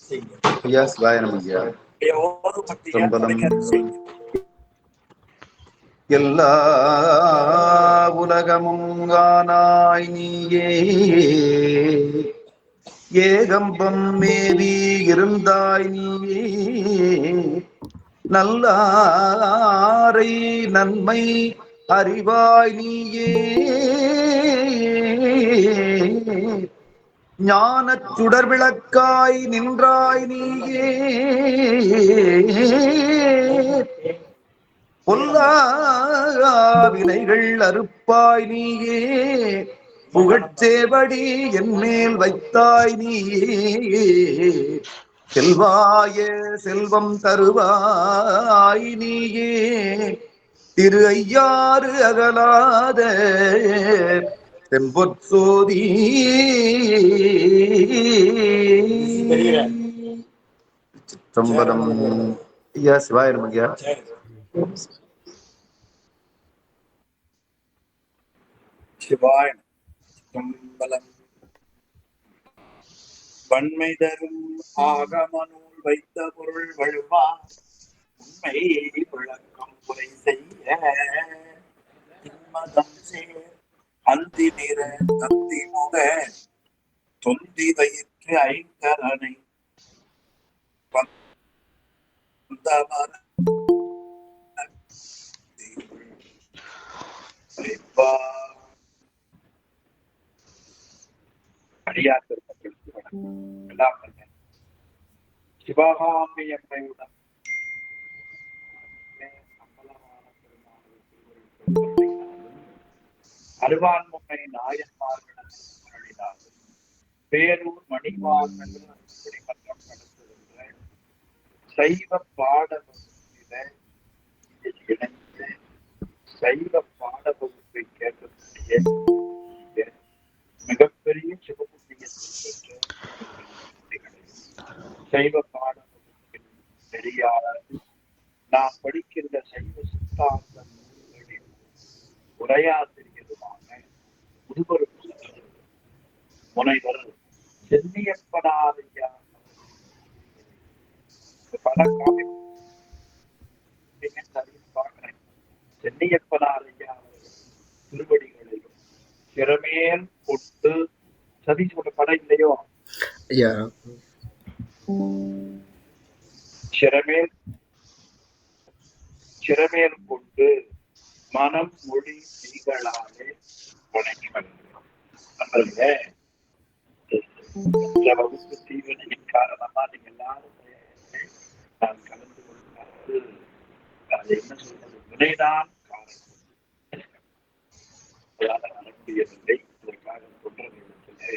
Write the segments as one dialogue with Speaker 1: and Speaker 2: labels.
Speaker 1: ஐயா சிவாய நமக்கு. எல்லா உலகமும் ஆனாய் நீயே, ஏகம்பம் மேவி இருந்தாய் நீயே, நல்லாரை நன்மை அறிவாய் நீயே, ஞானச் சுடர் விளக்காய் நின்றாய் நீயே, பொல்லா வினைகள் அறுப்பாய் நீயே, புகழ்ச்சேவடி என் மேல் வைத்தாய் நீயே, செல்வாய செல்வம் தருவாய் நீயே, திரு ஐயாறு அகலாத செம்பொற்சோதி. சிற்றம்பலம். ஐயா சிவாய நமக்கு.
Speaker 2: சிவாய சிற்றம்பலம். வன்மை தரும் ஆகமனூல் வைத்த பொருள் வழுவா, உண்மை விளக்கம் குறை செய்ய திண்மதம் சேர் அந்தி நிற தந்தி முக தொந்தி வயிற்று ஐங்கரனை அடியார் எல்லாம் சிவகாமி அம்மையுடன் அருவான்முகை நாயன்மார்கள் பேரூர் மணிவாசன் மன்றம் நடத்துகின்ற சைவ பாட வகுப்பில இணைந்து சைவ பாட வகுப்பை கேட்கக்கூடிய மிகப்பெரிய சிவபுண்ணியத்தை பெற்ற சைவ பாட வகுப்பின் பெரியார் நாம் படிக்கின்ற சைவ சித்தாந்த நூல்களின் உரையாசிரியருமான முதுபெரும் முனைவர் சென்னியப்பனாரையா பல பார்க்கிறேன். சென்னியப்பனாரையா திருவடிகளையும் சிறமேல் கொண்டு சதி சொல்ற படம் இல்லையோ, சிறமேல் கொண்டு மனம் மொழி மெய்களாலே வணங்கி நண்பர்களே, வகுப்பு தீவனையின் காரணமா நீங்க எல்லாரும் நான் கலந்து கொள்வது அது என்ன சொல்றது, வினைதான் காரணம். அனுப்பியதில்லை, அதற்காக தொண்டர்களிடத்திலே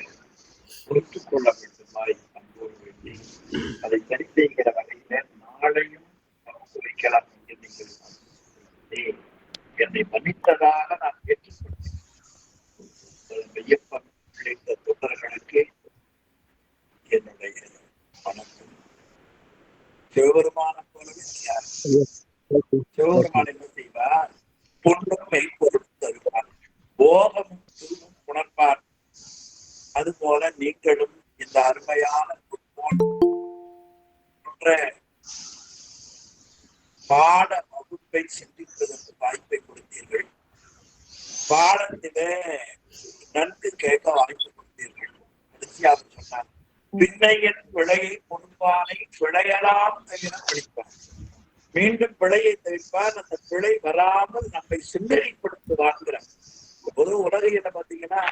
Speaker 2: பொறுத்துக் கொள்ள வேண்டுமாய் அன்போடு வேண்டி அதை சரி செய்கிற வகையில நாளையும் குறிக்கலாம் என்று நீங்கள் என்னை மன்னித்ததாக நான் ஏற்றுக்கொண்டேன். மெய்யப்பன் உள்ளிட்ட தொண்டர்களுக்கு என்னுடைய வணக்கம். சிவபெருமான போலவே சிவபெருமான் என்ன செய்வார், பொன்னும் மெய்ப்பொருள் தருவார், போகமும் திருவும் உணர்ப்பார். அதுபோல நீங்களும் இந்த அருமையான பாட வகுப்பை சிந்திப்பதற்கு வாய்ப்பை கொடுத்தீர்கள். பாடத்திலே நன்கு கேட்க வாய்ப்பு கொடுத்தீர்கள். கடைசியாக சொன்னார், பின்னையின் பிழையை பொறுப்பானை பிழையலாம் தவிர படிப்பார். மீண்டும் பிழையை தவிர்ப்பார். அந்த பிழை வராமல் நம்மை சிந்தனைப்படுத்துவாங்கிறார். பொது உலகையில பாத்தீங்கன்னா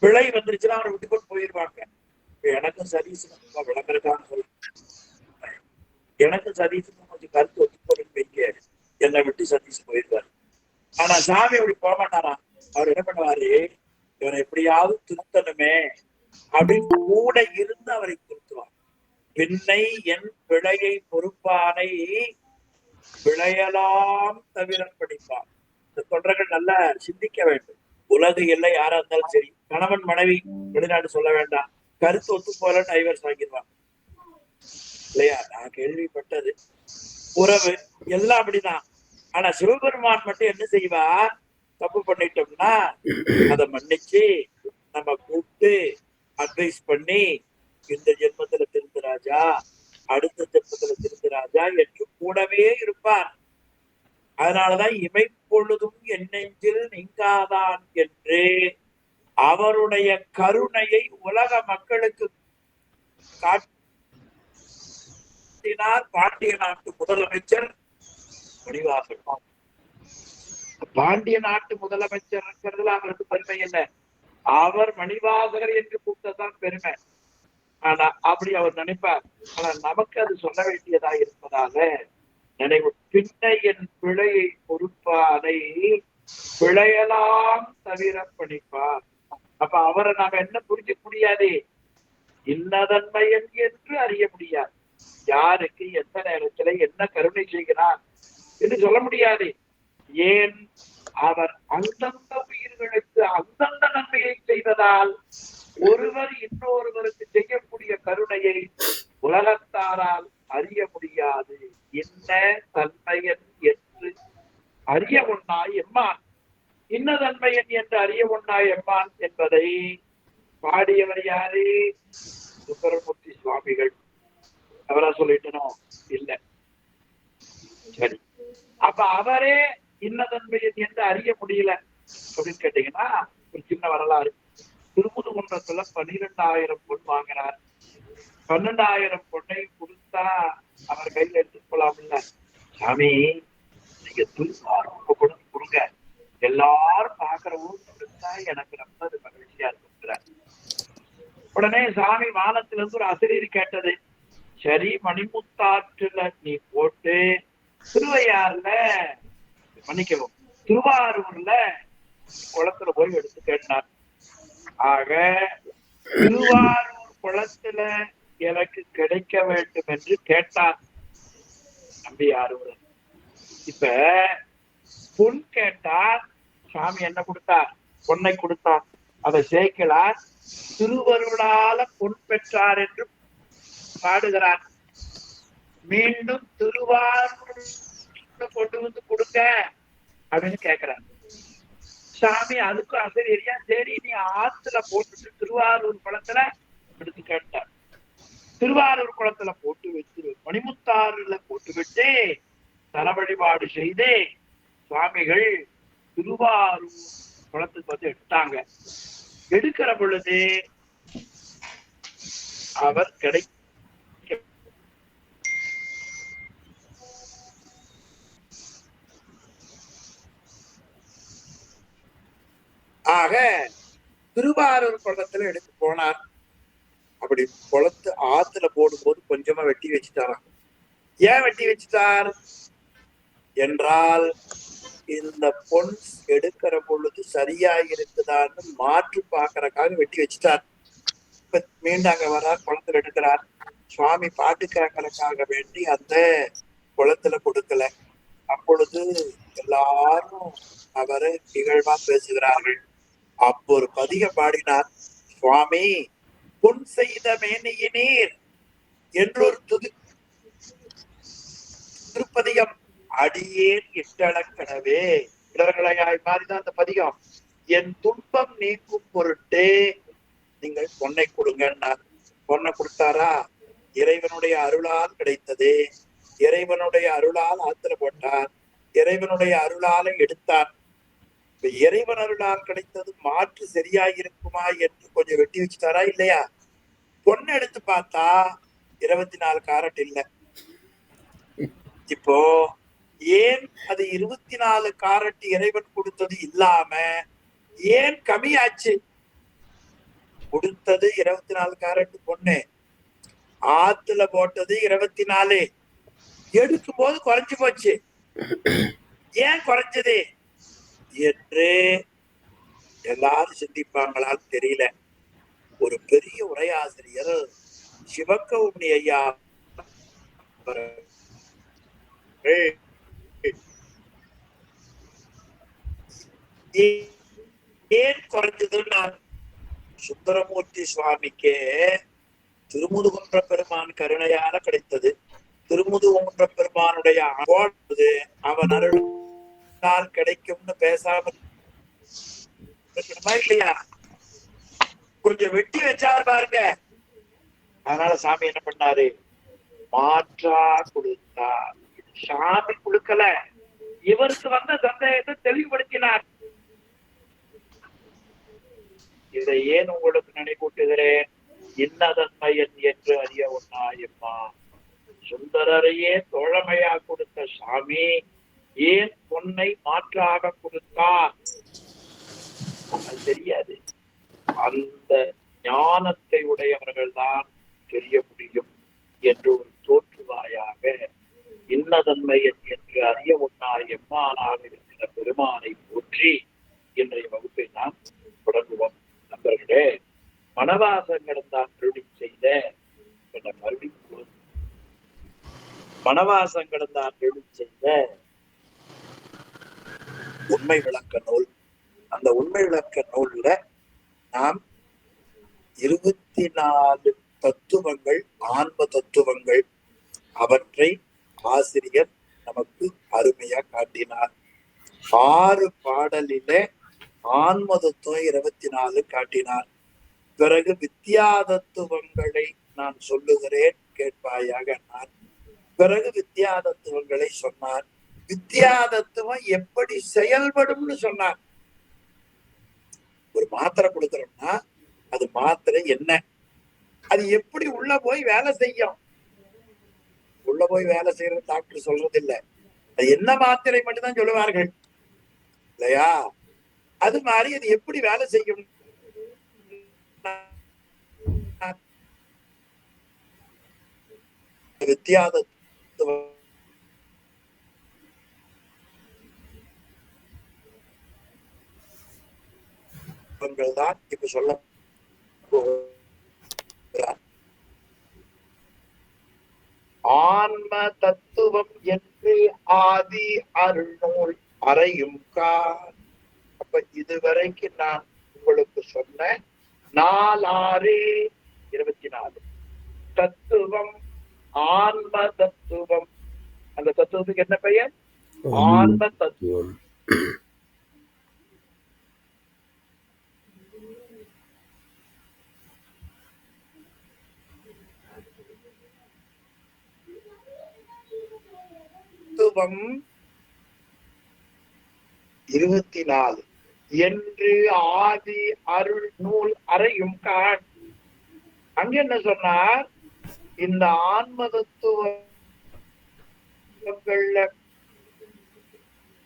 Speaker 2: பிழை வந்துருச்சுன்னா அவரை விட்டு கொண்டு போயிருவாங்க. எனக்கும் சதீசனும் விளம்பரக்கான சொல்ல, எனக்கும் சதீசனும் கொஞ்சம் கருத்து ஒத்துப்போன்னு வைக்க என்னை விட்டு சதீஷ் போயிருவாரு. ஆனா சாமி அப்படி போக மாட்டாரா. அவர் என்ன பண்ணுவாரு, இவரை எப்படியாவது திருத்தணுமே அப்படின்னு கூட இருந்து அவரை திருத்துவார். பின்னை என் பிழையை பொறுப்பானை விளையலாம் தவிர படிப்பார். இந்த தொண்டர்கள் நல்லா சிந்திக்க வேண்டும். உலக எல்லை யாரா இருந்தாலும் சரி, கணவன் மனைவி வெளிநாடு சொல்ல வேண்டாம், கருத்து ஒத்து போல டைவர்ஸ் வாங்கிடுவாங்க இல்லையா. நான் கேள்விப்பட்டது. உறவு எல்லாம் அப்படிதான். ஆனா சிவபெருமான் மட்டும் என்ன செய்வார், தப்பு பண்ணிட்டோம்னா அதை மன்னிச்சு நம்ம கூப்பிட்டு அட்வைஸ் பண்ணி இந்த ஜென்மத்துல திருந்துற ராஜா, அடுத்த ஜென்மத்துல திருந்து ராஜா என்று கூடவே இருப்பார். அதனாலதான் இமைப்பொழுதும் என் நெஞ்சில் நீங்காதான் என்று அவருடைய கருணையை உலக மக்களுக்கு காட்டினார் பாண்டிய நாட்டு முதலமைச்சர் மணிவாசகர். பாண்டிய நாட்டு முதலமைச்சர் அவருக்கு பெருமை என்ன, அவர் மணிவாசகர் என்று கூப்பிட்டதான் பெருமை. ஆனா அப்படி அவர் நினைப்பார். ஆனா நமக்கு அது சொல்ல வேண்டியதா இருப்பதாக நினைவு. பின்னை என் பிழையை பொறுப்பானை பிழையலாம் தவிர பணிப்பார். அப்ப அவரை நாம என்ன புரிஞ்சுக்க முடியாது, இன்னதன்மையன் என்று அறிய முடியாது. யாருக்கு எந்த நேரத்துல என்ன கருணை செய்கிறார் என்று சொல்ல முடியாது. ஏன், அவர் அந்தந்த உயிர்களுக்கு அந்தந்த நன்மையை செய்வதால் ஒருவர் இன்னொருவருக்கு செய்யக்கூடிய கருணையை உலகத்தாரால் அறிய முடியாது. என்ன தன்மையன் என்று அறிய ஒண்ணாய் எம்மான், இன்ன தன்மையன் என்று அறிய ஒண்ணாய் எம்மான் என்பதை பாடியவர் யாரு? சுந்தரமூர்த்தி சுவாமிகள். அவரா சொல்லிட்டனும் இல்ல, சரி. அப்ப அவரே இன்னதன்மையன் என்று அறிய முடியல அப்படின்னு கேட்டீங்கன்னா, ஒரு சின்ன வரலாறு. திருமுதுகுன்றத்துல 12,000 பொன் வாங்கினார். 12,000 பொண்ணை கொடுத்தா அவர் கையில எடுத்துட்டு போலாம் இல்ல, சாமி நீங்க ரொம்ப கொடுங்க, எல்லாரும் பாக்குறவும் கொடுத்தா எனக்கு ரொம்ப அது மகிழ்ச்சியா இருக்கிறார். உடனே சாமி வானத்துல இருந்து ஒரு அசிரியர் கேட்டது, சரி மணிமுத்தாற்றுல நீ போட்டு திருவையாறுல மன்னிக்கவும் திருவாரூர்ல குளத்துல போய் எடுத்து கேட்டார். ஆக திருவாரூர் குளத்துல எனக்கு கிடைக்க வேண்டும் என்று கேட்டார் நம்பியாரூர். இப்ப பொன் கேட்டார், சாமி என்ன கொடுத்தார்? பொன்னை கொடுத்தார். அதை சேர்க்கலார் திருவருளால பொன் பெற்றார் என்று பாடுகிறார். மீண்டும் திருவாரூர் கொண்டு வந்து கொடுங்க அப்படின்னு கேட்கிறார். சாமி அதுக்கும் அசரியரியா, சரி நீ ஆத்துல போட்டுட்டு திருவாரூர் குளத்துல எடுத்து கேட்டார். திருவாரூர் குளத்துல போட்டு வச்சு மணிமுத்தாறுல போட்டு விட்டு தல வழிபாடு செய்து சுவாமிகள் திருவாரூர் குளத்துக்கு வந்து எடுத்தாங்க. எடுக்கிற பொழுது அவர் ஆக திருவாரூர் குளத்துல எடுத்து போனார். அப்படி குளத்து ஆத்துல போடும்போது கொஞ்சமா வெட்டி வச்சுட்டாராம். ஏன் வெட்டி வச்சுட்டார் என்றால், இந்த பொன் எடுக்கிற பொழுது சரியா இருக்குதான்னு மாற்று பாக்குறதுக்காக வெட்டி வச்சுட்டார். இப்ப மீண்டாங்க வர்றார், குளத்துல எடுக்கிறார். சுவாமி பாட்டு கேட்கறதுக்காக வேண்டி அந்த குளத்துல கொடுக்கல. அப்பொழுது எல்லாரும் அவரை இகழ்வா பேசுகிறார்கள். அப்போ ஒரு பதிக பாடினார், சுவாமி பொன் செய்த மேனியினீர் என்றொரு திருப்பதிகம் அடியேன் இட்டளக்கனவே. இடர்களாய் மாதிரிதான் அந்த பதிகம். என் துன்பம் நீக்கும் பொருட்டு நீங்கள் பொன்னை கொடுங்கன்னார். பொன்னை கொடுத்தாரா? இறைவனுடைய அருளால் கிடைத்தது. இறைவனுடைய அருளால் ஆத்திர போட்டார். இறைவனுடைய அருளால எடுத்தார். இப்ப இறைவன் அருளால் கிடைத்தது மாற்று சரியாயிருக்குமா என்று கொஞ்சம் வெட்டி வச்சுட்டாரா இல்லையா? பொண்ணு எடுத்து பார்த்தா 24 காரட் இல்ல. இப்போ ஏன் அது 24 காரட் இறைவன் கொடுத்தது இல்லாம ஏன் கம்மியாச்சு? கொடுத்தது 24 காரட் பொண்ணு, ஆத்துல போட்டது 24, எடுக்கும் போது குறைஞ்சு போச்சு. ஏன் குறைஞ்சது என்று எல்லாரும் சிந்திப்பாங்களால் தெரியல. ஒரு பெரிய உரையாசிரியர் சிவகவுனி ஐயா ஏன் குறைஞ்சதுன்னா, சுந்தரமூர்த்தி சுவாமிக்கே திருமுதுகுன்ற பெருமான் கருணையால கிடைத்தது. திருமுதுகுன்ற பெருமானுடைய அவன் அருளால் கிடைக்கும்னு பேசாம இல்லையா? கொஞ்சம் வெட்டி வச்சா பாருங்க, அதனால சாமி என்ன பண்ணாரு? மாற்றா கொடுத்தார். சாமி கொடுக்கல, இவருக்கு வந்த சந்தேகத்தை தெளிவுபடுத்தினார். இதை ஏன் உங்களுக்கு நினைவூட்டுகிறேன்? இன்னதன்மையன் என்று அறிய ஒண்ணாயம்மா. சுந்தரரையே தோழமையா கொடுத்த சாமி ஏன் பொன்னை மாற்றாக கொடுத்தார்? அது தெரியாது. அந்த ஞானத்தை உடையவர்கள் தான் தெரிய முடியும் என்று ஒரு தோற்றுவாயாக இன்னதன்மையன் என்று அறிய ஒண்ணாய் எம்மானாக இருக்கிற பெருமானை போற்றி இன்றைய வகுப்பை நாம் தொடங்குவோம். நண்பர்களே, மணவாசம் கடந்தான் அருளி செய்த மறுபடியும் மணவாசம் கடந்தான் அருளி செய்த உண்மை விளக்க நூல். அந்த உண்மை விளக்க நூல்ல நாம் 24 தத்துவங்கள், ஆன்ம தத்துவங்கள், அவற்றை ஆசிரியர் நமக்கு அருமையா காட்டினார். 6 பாடலிலே ஆன்ம தத்துவம் 24 காட்டினார். பிறகு வித்யா தத்துவங்களை நான் சொல்லுகிறேன் கேட்பாயாக. நான் பிறகு வித்யா தத்துவங்களை சொன்னார். வித்யா தத்துவம் எப்படி செயல்படும்னு சொன்னார். ஒரு மாத்திரை கொடுக்கறோம்னா அது மாத்திரை என்ன, அது எப்படி உள்ள போய் வேலை செய்யும்? உள்ள போய் வேலை செய்யறது டாக்டர் சொல்றது இல்ல, அது என்ன மாத்திரை மட்டும்தான் சொல்லுவார்கள் இல்லையா? அது மாதிரி அது எப்படி வேலை செய்யும்? வித்யா தத்துவங்கள் தான் இப்ப சொல்ல ஆன்ம தத்துவம் என்று ஆதி அருள்நூல் அறையும் கார். அப்ப இதுவரைக்கும் நான் உங்களுக்கு சொன்ன 4-6-24 தத்துவம், ஆன்ம தத்துவம். அந்த தத்துவத்துக்கு என்ன பெயர்? ஆன்ம தத்துவம். தத்துவம் 24 என்று ஆதி அருள் நூல் அறையும் காண். அங்க என்ன சொன்னார்? இந்த ஆன்ம தத்துவங்கள்ல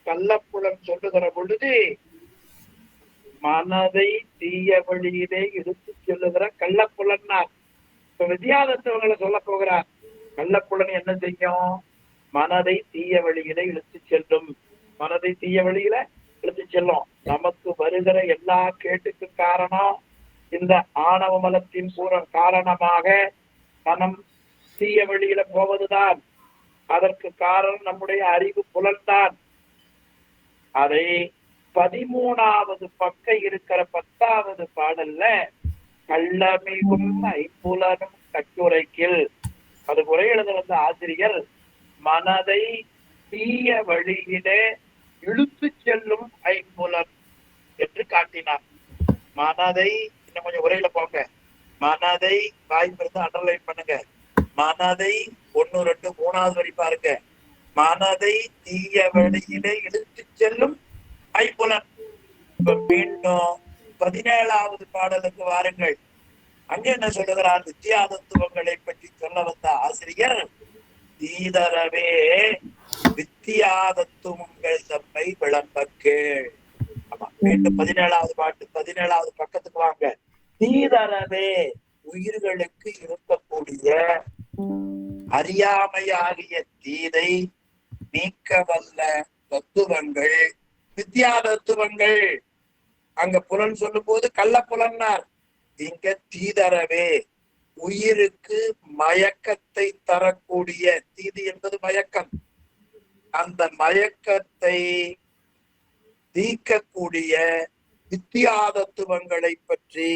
Speaker 2: கள்ளப்புலம் சொல்லுகிற பொழுது மனதை தீய வழியிலே எடுத்து சொல்லுகிற கள்ளப்புலன்னார். இப்ப வித்யா தத்துவங்களை சொல்ல போகிறார். கள்ளப்புலன் என்ன செய்யும்? மனதை தீய வழியில இழுத்து செல்லும். மனதை தீய வழியில இழுத்து செல்லும். நமக்கு வருகிற எல்லா கேட்டுக்கு காரணம் இந்த ஆணவ மலத்தின் காரணமாக மனம் தீய வழியில போவதுதான். அதற்கு காரணம் நம்முடைய அறிவு புலன்தான். அதை 13வது பக்கம் இருக்கிற 10வது பாடல்ல கள்ளமிகும் ஐம்புலனும் கட்டுரைக்கில் அது குறை எழுத வந்த ஆசிரியர் மனதை தீய வழியிலே இழுத்து செல்லும் ஐம்புலன் என்று காட்டினார். மனதை இன்னும் கொஞ்சம் உரையில போங்க. மனதை வாய்ப்பிருந்து அண்டர்லைன் பண்ணுங்க. மனதை 1, 2, 3வது வரி பாருங்க. மனதை தீய வழியிலே இழுத்து செல்லும் ஐம்புலன். இப்ப மீண்டும் 17வது பாடலுக்கு வாருங்கள். அங்க என்ன சொல்லுகிறார்? வித்யா தத்துவங்களை பற்றி சொல்ல வந்த ஆசிரியர் தீதரவே வித்யா தத்துவங்கள் தம்மை விளம்ப கேள். ஆமா, மீண்டும் 17வது பாட்டு 17வது பக்கத்துக்கு வாங்க. தீதரவே உயிர்களுக்கு இருக்கக்கூடிய அறியாமையாகிய தீதை நீக்க வல்ல தத்துவங்கள் வித்யா தத்துவங்கள். அங்க புலன் சொல்லும் போது கள்ள புலன்னார். இங்க தீதரவே உயிருக்கு மயக்கத்தை தரக்கூடிய, தீது என்பது மயக்கம், அந்த மயக்கத்தை நீக்கக்கூடிய வித்யா தத்துவங்களை பற்றி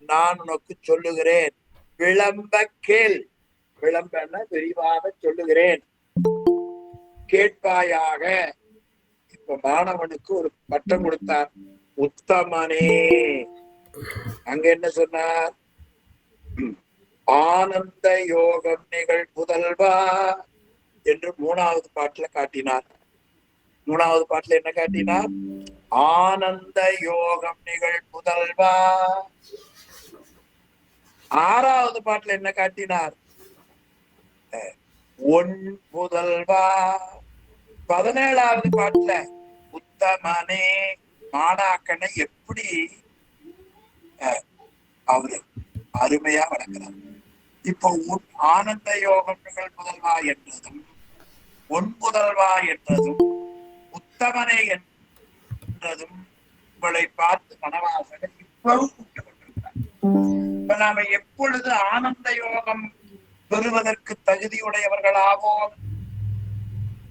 Speaker 2: நான் உனக்கு சொல்லுகிறேன். விளம்ப கேள். விளம்பன விரிவாக சொல்லுகிறேன், கேட்பாயாக. இப்ப மாணவனுக்கு ஒரு பட்டம் கொடுத்தார், உத்தமனே. அங்க என்ன சொன்னார்? ஆனந்த யோகம் நிகழ் புதல்வா என்று 3வது பாட்டுல காட்டினார். 3வது பாட்டுல என்ன காட்டினார்? ஆனந்த யோகம் நிகழ் புதல்வா. 6வது பாட்டுல என்ன காட்டினார்? ஒன் புதல்வா. 17வது பாட்டுல உத்தமனே மாணாக்கனை எப்படி அவரு அருமையா வளர்க்கிறார். இப்போ ஆனந்த யோகம் நிகழ் புதல்வா என்றதும் ஒன் புதல்வா என்றதும் உத்தமனே என்றதும் உங்களை பார்த்து மனவாசகர் இப்பவும் கூட்டப்பட்டிருக்கிறார். இப்ப நாம எப்பொழுது ஆனந்த யோகம் பெறுவதற்கு தகுதியுடையவர்களாவோம்?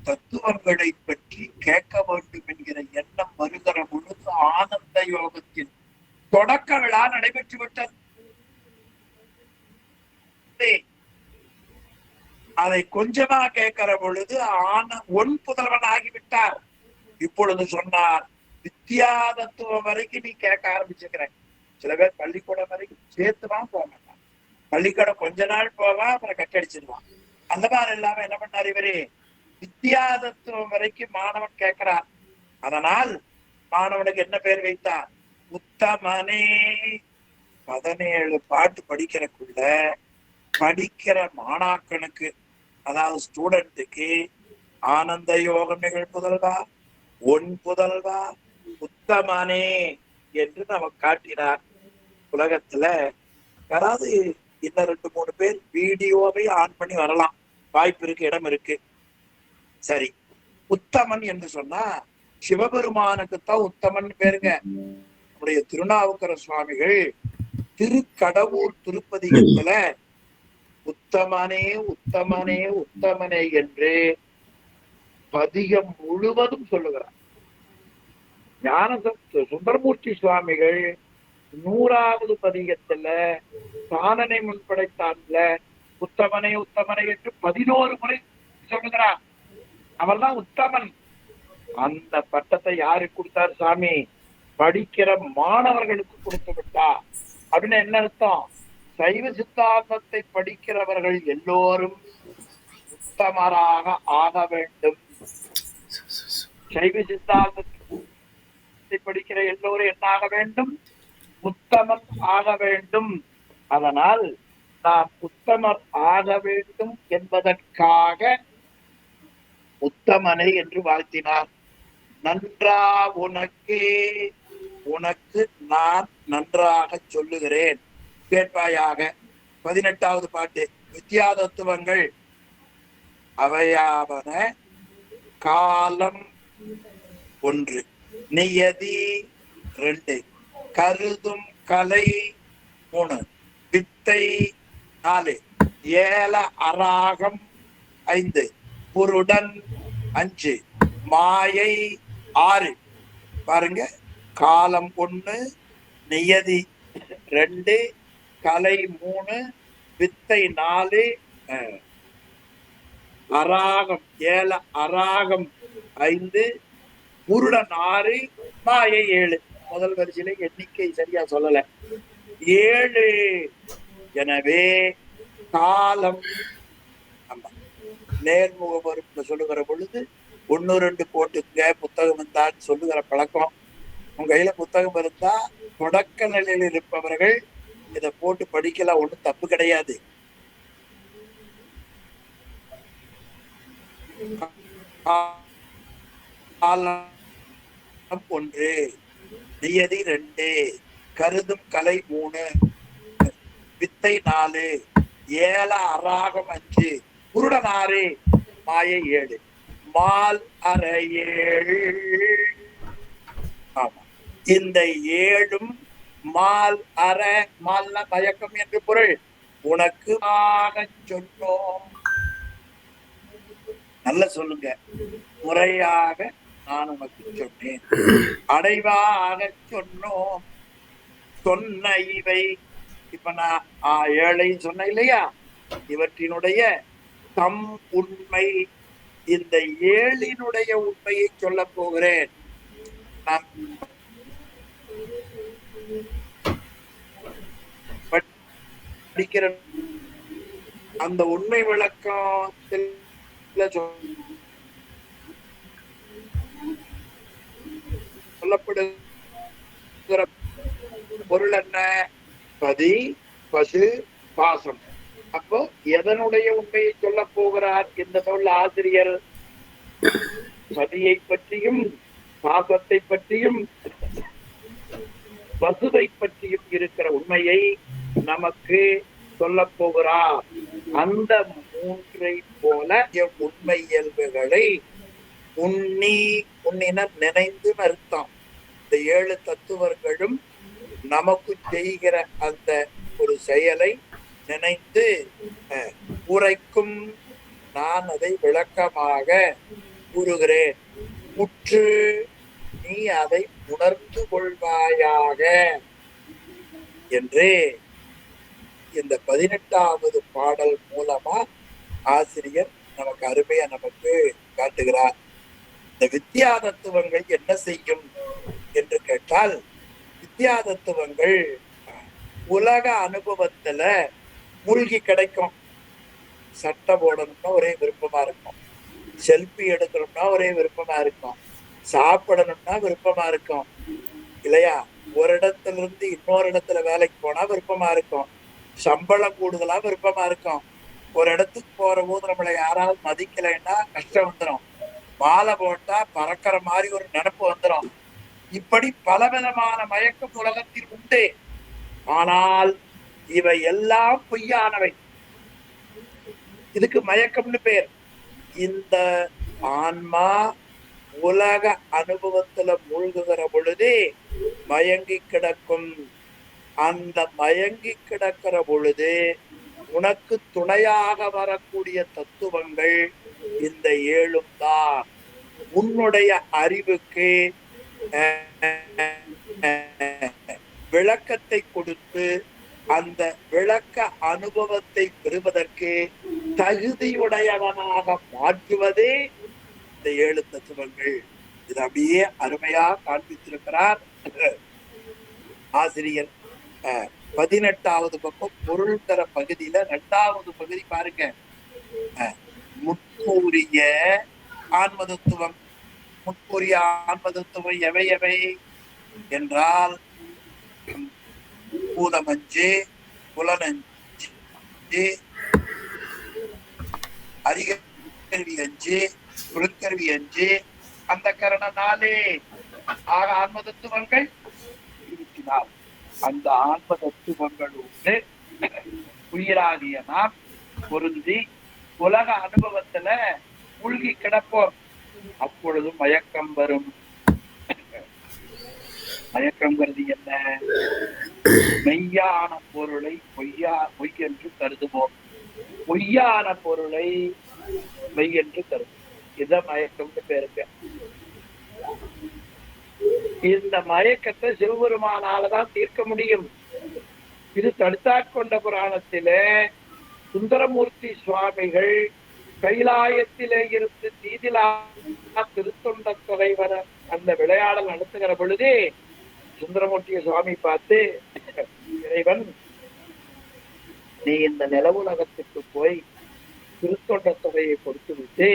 Speaker 2: தத்துவங்களை பற்றி கேட்க வேண்டும் என்கிற எண்ணம் வருகிற பொழுது ஆனந்த யோகத்தின் தொடக்க விழா நடைபெற்று விட்டது. அதை கொஞ்சமா கேட்கிற பொழுது ஒன் புதல்வன் ஆகிவிட்டார். இப்பொழுது சொன்னார் வித்யா தத்துவம் வரைக்கும் நீ கேட்க ஆரம்பிச்சுக்கிற. சில பேர் பள்ளிக்கூடம் வரைக்கும் சேர்த்துதான் போக மாட்டான். பள்ளிக்கூடம் கொஞ்ச நாள் போவான், அப்புறம் கட்டடிச்சிருவான். அந்த மாதிரி இல்லாம என்ன பண்ணார் இவரு? வித்யா தத்துவம் வரைக்கும் மாணவன் கேட்கிறார். அதனால் மாணவனுக்கு என்ன பேர் வைத்தார்? உத்தமனே. 17 பாட்டு படிக்கிறக்குள்ள படிக்கிற மாணாக்கனுக்கு, அதாவது ஸ்டூடெண்ட்டுக்கு ஆனந்த யோகம் நிகழ் புதல்வா, ஒன் புதல்வா, உத்தமனே என்று நமக்கு காட்டினார். உலகத்துல யாராவது இன்னும் 2-3 பேர் வீடியோவை ஆன் பண்ணி வரலாம், வாய்ப்பு இருக்கு, இடம் இருக்கு. சரி, உத்தமன் என்று சொன்னா சிவபெருமானுக்குத்தான் உத்தமன் பேருங்க. நம்முடைய திருநாவுக்கர சுவாமிகள் திருக்கடவுர் திருப்பதிகத்துல உத்தமனே உத்தமனே உத்தமனே என்று பதிகம் முழுவதும் சொல்லுகிறார். ஞான சுந்தரமூர்த்தி சுவாமிகள் 100வது பதிகத்துல சாணனை முன்படைத்தான்ல உத்தமனே உத்தமனே என்று 11 முறை சொல்லுகிறார். அவர்தான் உத்தமன். அந்த பட்டத்தை யாருக்கு கொடுத்தார் சாமி? படிக்கிற மாணவர்களுக்கு கொடுத்து விட்டா. அப்படின்னு என்ன அர்த்தம்? சைவ சித்தாந்தத்தை படிக்கிறவர்கள் எல்லோரும் உத்தமராக ஆக வேண்டும். சைவ சித்தாந்தத்தை படிக்கிற எல்லோரும் என்ன ஆக வேண்டும்? உத்தமர் ஆக வேண்டும். அதனால் நாம் உத்தமர் ஆக வேண்டும் என்பதற்காக உத்தமனை என்று வாழ்த்தினார். நன்றா உனக்கு, உனக்கு நான் நன்றாக சொல்லுகிறேன் கேட்பாயாக. 18வது பாட்டு வித்யா தத்துவங்கள் அவையாவன காலம் 1, நியதி 2, கருதும் கலை 3, வித்தை 4, ஏல அராகம் 5, புருடன் 5, மாயை 6. பாருங்க, காலம் 1, நியதி 2, கலை 3, வித்தை 4, அராகம் ஏல அராகம் 5, புருடன் 6, மாயை 7. முதல் வரிசையில எண்ணிக்கை சரியா சொல்லல, 7. எனவே காலம் நேர்முக மறுப்பு சொல்லுகிற பொழுது 1, 2 போட்டுங்க புத்தகம் இருந்தான்னு சொல்லுகிற பழக்கம். உங்க கையில புத்தகம் இருந்தா தொடக்க நிலையில் இருப்பவர்கள் இதை போட்டு படிக்கலாம், ஒண்ணும் தப்பு கிடையாது. காலம் 1, நியதி 2, கருதும் கலை 3, வித்தை 4, ஏல அராகம் 5, புருடன் 6, மாயை 7, மால் அரை 7. ஆமா, இந்த 7ம் மால் அற, மால்னா மயக்கம் என்று பொருள். உனக்கு சொன்னோம். நல்ல சொல்லுங்க, முறையாக நான் உனக்கு சொன்னேன், அடைவாக சொன்னோம். சொன்ன இவை, இப்ப நான் 7 சொன்ன இல்லையா, இவற்றினுடைய தம் உண்மை, இந்த 7னுடைய உண்மையை சொல்ல போகிறேன். நான் படிக்கிற அந்த உண்மை விளக்கத்தில் சொல்லப்படுகிற பொருள் என்ன? பதி, பசு, பாசம். அப்போ எதனுடைய உண்மையை சொல்ல போகிறார் இந்த நூல் ஆசிரியர்? பதியை பற்றியும் பாசத்தை பற்றியும் பசுவை பற்றியும் இருக்கிற உண்மையை நமக்கு சொல்ல போகிறார். அந்த மூன்றை போல உண்மை இயல்புகளை உன்னினர் நினைந்து அர்த்தம். இந்த 7 தத்துவர்களும் நமக்கு செய்கிற அந்த ஒரு செயலை நினைத்து உரைக்கும். நான் அதை விளக்கமாக கூறுகிறேன். முற்று நீ அதை உணர்ந்து கொள்வாயாக என்று இந்த 18வது பாடல் மூலமா ஆசிரியர் நமக்கு அருமையா நமக்கு காட்டுகிறார். இந்த வித்யா தத்துவங்கள் என்ன செய்யும் என்று கேட்டால், வித்யா தத்துவங்கள் உலக அனுபவத்துல மூழ்கி கிடைக்கும். சட்டை போடணும்னா ஒரே விருப்பமா இருக்கும், செல்ஃபி எடுக்கணும்னா ஒரே விருப்பமா இருக்கும், சாப்பிடணும்னா விருப்பமா இருக்கும் இல்லையா? ஒரு இடத்துல இருந்து இன்னொரு இடத்துல வேலைக்கு போனா விருப்பமா இருக்கும், சம்பளம் கூடுதலா விருப்பமா இருக்கும். ஒரு இடத்துக்கு போற போது நம்மளை யாராவது மதிக்கலைன்னா கஷ்டம் வந்துடும், மாலை போட்டா பறக்கிற மாதிரி ஒரு நினைப்பு வந்துடும். இப்படி பலவிதமான மயக்கம் உலகத்தில் உண்டு. ஆனால் இவை எல்லாம் பொய்யானவை. இதுக்கு மயக்கம்னு பேர். இந்த ஆன்மா உலக அனுபவத்துல மூழ்குகிற பொழுது மயங்கி கிடக்கும். அந்த மயங்கி கிடக்கிற பொழுது உனக்கு துணையாக வரக்கூடிய தத்துவங்கள் இந்த 7 தான். உன்னுடைய அறிவுக்கு விளக்கத்தை கொடுத்து அந்த விளக்க அனுபவத்தை பெறுவதற்கு தகுதியுடையவனாக மாற்றுவதே இந்த 7 தத்துவங்கள். இது அப்படியே அருமையா காண்பித்திருக்கிறார் ஆசிரியர். 18வது பக்கம் பொருள் தர பகுதியில 2வது பகுதி பாருங்க. முற்கூறிய ஆன்மதத்துவம். முற்கூறிய ஆன்மதத்துவம் எவை எவை என்றால், பூதமஞ்சு, புலனஞ்சு, அறிகருவி அஞ்சு, புலக்கருவி அஞ்சு, அந்த கரண 4. ஆக ஆன்ம தத்துவங்கள் 24. அந்த ஆன்ம தத்துவங்களோடு உயிராகிய நாம் பொருந்தி உலக அனுபவத்துல மூழ்கி கிடப்போம். அப்பொழுது மயக்கம் வரும். மயக்கம்ங்கிறது என்ன? மெய்யான பொருளை பொய் என்று கருதுவோம், பொய்யான பொருளை மெய் என்று கருதுவோம். இத மயக்கம்னு பேருங்க. இந்த மயக்கத்தை சிவபெருமானாலதான் தீர்க்க முடியும். இது தடுத்தாட்கொண்ட புராணத்திலே சுந்தரமூர்த்தி சுவாமிகள் கைலாயத்திலே இருந்து தீதிலா திருத்தொண்ட தொகை வர அந்த விளையாடல் நடத்துகிற பொழுது சுந்தரமூர்த்தி சுவாமி பார்த்து, இறைவன் நீ இந்த நில உலகத்துக்கு போய் திருத்தொண்ட தொகையை கொடுத்து விட்டு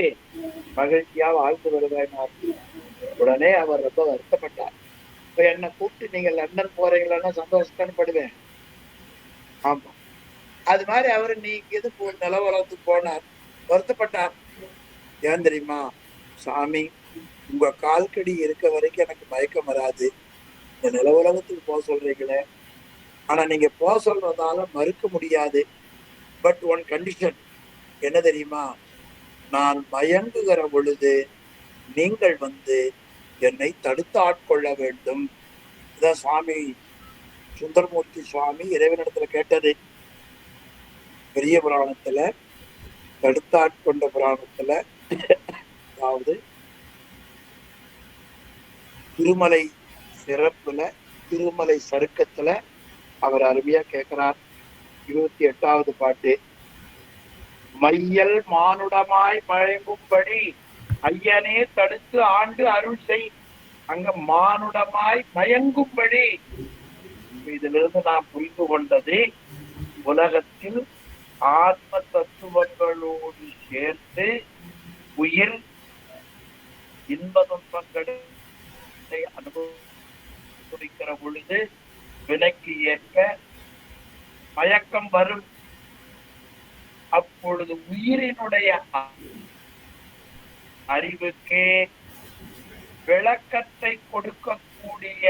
Speaker 2: மகிழ்ச்சியா வாழ்ந்து வருவார். உடனே அவர் ரொம்ப வருத்தப்பட்டார். இப்ப என்னை கூப்பிட்டு நீங்க லண்டன் போறீங்களான்னா சந்தோஷத்தான் படுவேன். ஆமா, அது மாதிரி அவரு நீங்க எது நில உலகத்துக்கு போனார், வருத்தப்பட்டார். ஏன் தெரியுமா? சாமி, உங்க கால்கடி இருக்க வரைக்கும் எனக்கு மயக்கம் வராது. இந்த நில உலகத்துக்கு போக சொல்றீங்களே, ஆனா நீங்க போக சொல்றதால மறுக்க முடியாது. பட் ஒன் கண்டிஷன் என்ன தெரியுமா? நான் மயங்குகிற பொழுது நீங்கள் வந்து என்னை தடுத்து ஆட்கொள்ள வேண்டும். இதான் சுவாமி சுந்தரமூர்த்தி சுவாமி இறைவனிடத்துல கேட்டது. பெரிய புராணத்துல, தடுத்தாட்கொண்ட புராணத்துல, அதாவது திருமலை சிறப்புல திருமலை சருக்கத்துல அவர் அருமையா கேட்கிறார். 28வது பாட்டு. மையல் மானுடமாய் மயங்கும்படி ஐயனே தடுத்து ஆண்டு அருள் செய். அங்க மானுடமாய் மயங்கும்படி. இதிலிருந்து நாம் புரிந்து கொண்டது, உலகத்தில் ஆத்ம தத்துவங்களோடு சேர்ந்து உயிர் இன்ப துன்பங்களை அனுபவிக்கிற பொழுது வினைக்கு ஏற்க மயக்கம் வரும். அப்பொழுது உயிரினுடைய அறிவுக்கே விளக்கத்தை கொடுக்கக்கூடிய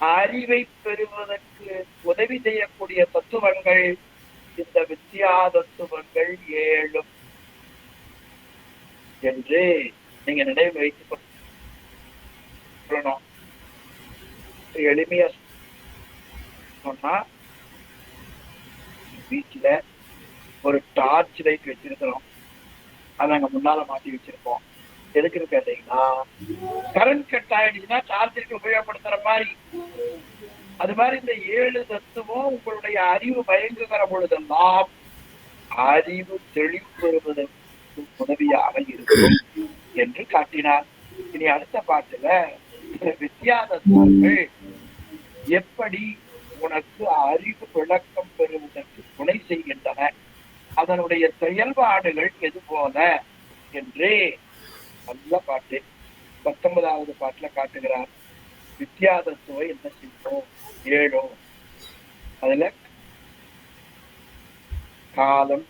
Speaker 2: அறிவை பெறுவதற்கு உதவி செய்யக்கூடிய தத்துவங்கள் இந்த வித்யா தத்துவங்கள் 7 என்று நீங்க நினைவு வைத்துக் கொள்ளணும். எளிமையா சொன்னா, வீட்டுல ஒரு டார்ச் லைட் வச்சிருக்கிறோம், அதை அங்க முன்னால மாட்டி வச்சிருப்போம். எதுக்குன்னு கேட்டீங்கன்னா, கரண்ட் கட் ஆயிடுச்சுன்னா சார்ஜருக்கு உபயோகப்படுத்துற மாதிரி. அது மாதிரி இந்த 7 தத்துவம் உங்களுடைய அறிவு மயங்குகிற பொழுதெல்லாம் அறிவு தெளிவு பெறுவதற்கு உதவியாக இருக்கும் என்று காட்டினார். இனி அடுத்த பாட்டுல வித்யா தத்துவங்கள் எப்படி உனக்கு அறிவு விளக்கம் பெறுவதற்கு துணை செய்கின்றன, அதனுடைய செயல்பாடுகள் எது போல என்று நல்ல பாட்டு 19வது பாட்டுல காட்டுகிறார். வித்யா தத்துவம் என்ன செய்யும்? 7. அதுல காலம்,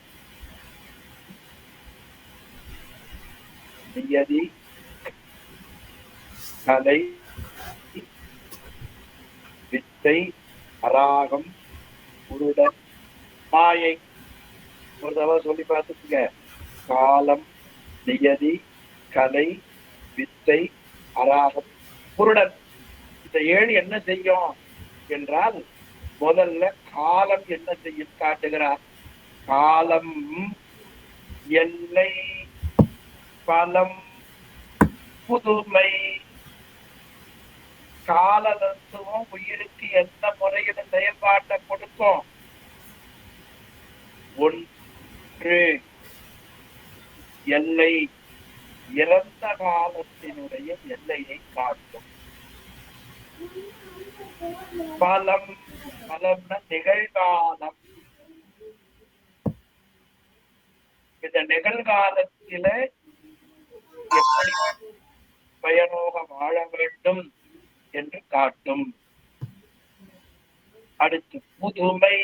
Speaker 2: நியதி, கலை, வித்தை, அராகம், உருடன், மாயை. ஒரு தடவை சொல்லி பார்த்துக்குங்க. காலம், நியதி, கலை, வித்தை, அராகம், புருடன். இந்த 7 என்ன செய்யும் என்றால், முதல்ல காலம் என்ன செய்யும் காட்டுகிறார். காலம் எல்லை, பலம், புதுமை. கால தத்துவம் உயிருக்கு எந்த முறையில செயல்பாட்டை கொடுக்கும்? 1 எல்லை, இறந்த காலத்தினுடைய எல்லையை காட்டும். பலம், பலம்னா நிகழ்காலம். இந்த நிகழ்காலத்தில எப்படி பயனோக வாழ வேண்டும் என்று காட்டும். அடுத்து புதுமை,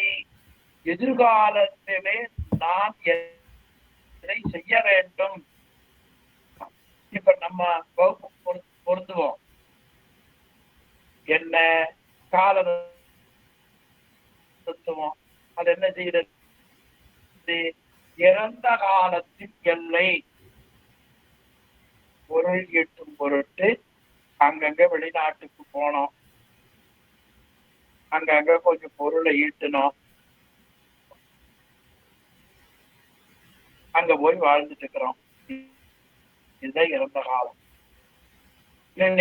Speaker 2: எதிர்காலத்திலே நாம் எதை செய்ய வேண்டும். இப்ப நம்ம வகுப்பு பொருந்துவோம். என்ன கால தத்துவம் அது என்ன செய்யறது? இறந்த காலத்தின் எல்லை. பொருள் ஈட்டும் பொருட்டு அங்கங்க வெளிநாட்டுக்கு போனோம், அங்கங்க கொஞ்சம் பொருளை ஈட்டணும், அங்க போய் வாழ்ந்துட்டு இருக்கிறோம். இதுதான் இறந்த காலம்.